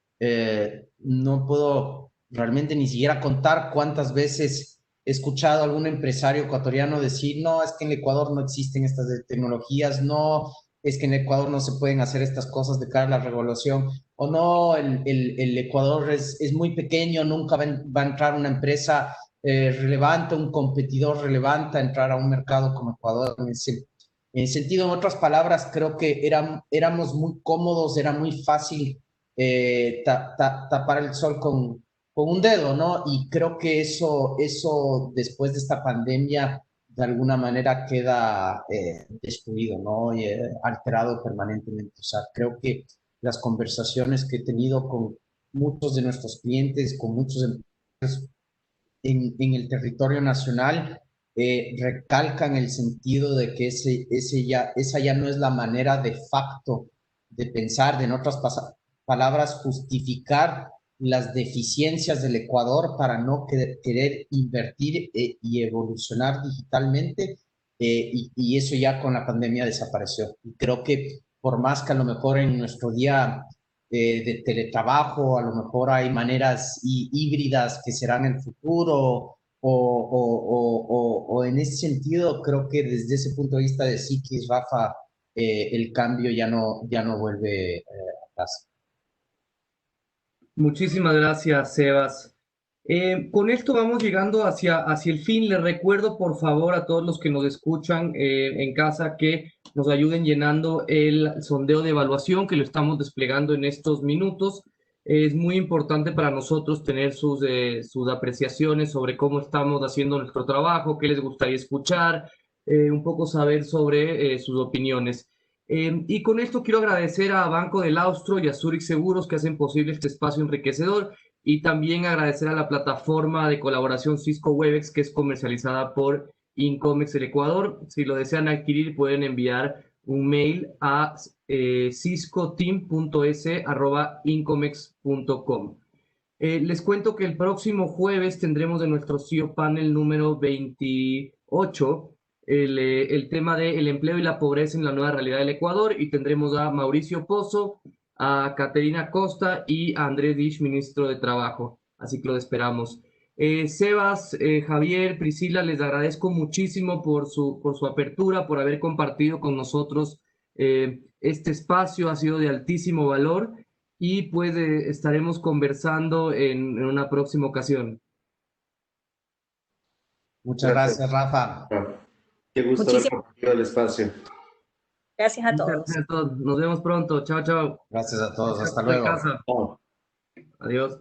no puedo realmente ni siquiera contar cuántas veces he escuchado a algún empresario ecuatoriano decir, no, es que en el Ecuador no existen estas tecnologías, no, es que en Ecuador no se pueden hacer estas cosas de cara a la regulación, o no, el Ecuador es muy pequeño, nunca va a entrar una empresa relevante, un competidor relevante a entrar a un mercado como Ecuador. En ese sentido, en otras palabras, creo que éramos muy cómodos, era muy fácil tapar el sol con un dedo, ¿no? Y creo que eso después de esta pandemia de alguna manera queda destruido, ¿no? Y, alterado permanentemente. O sea, creo que las conversaciones que he tenido con muchos de nuestros clientes, con muchos empresarios en el territorio nacional, recalcan el sentido de que esa ya no es la manera de facto de pensar, de en otras palabras, justificar las deficiencias del Ecuador para no querer invertir y evolucionar digitalmente, y eso ya con la pandemia desapareció. Y creo que por más que a lo mejor en nuestro día de teletrabajo, a lo mejor hay maneras híbridas que serán el futuro, o en ese sentido, creo que desde ese punto de vista de psiquis, Rafa, el cambio ya no vuelve atrás. Muchísimas gracias, Sebas. Con esto vamos llegando hacia el fin. Les recuerdo, por favor, a todos los que nos escuchan en casa que nos ayuden llenando el sondeo de evaluación que lo estamos desplegando en estos minutos. Es muy importante para nosotros tener sus apreciaciones sobre cómo estamos haciendo nuestro trabajo, qué les gustaría escuchar, un poco saber sobre sus opiniones. Y con esto quiero agradecer a Banco del Austro y a Zurich Seguros que hacen posible este espacio enriquecedor, y también agradecer a la plataforma de colaboración Cisco Webex, que es comercializada por Incomex del Ecuador. Si lo desean adquirir, pueden enviar un mail a ciscoteam.s@incomex.com. Les cuento que el próximo jueves tendremos de nuestro CEO Panel número 28 el tema del empleo y la pobreza en la nueva realidad del Ecuador, y tendremos a Mauricio Pozo, a Caterina Costa y a Andrés Dish, ministro de Trabajo. Así que lo esperamos. Sebas, Javier, Priscila, les agradezco muchísimo por su apertura, por haber compartido con nosotros este espacio. Ha sido de altísimo valor, y pues estaremos conversando en una próxima ocasión. Muchas gracias, Rafa. Qué gusto haber compartido el espacio. Gracias a todos. Gracias a todos. Nos vemos pronto. Chao, chao. Gracias a todos. Hasta luego. Adiós.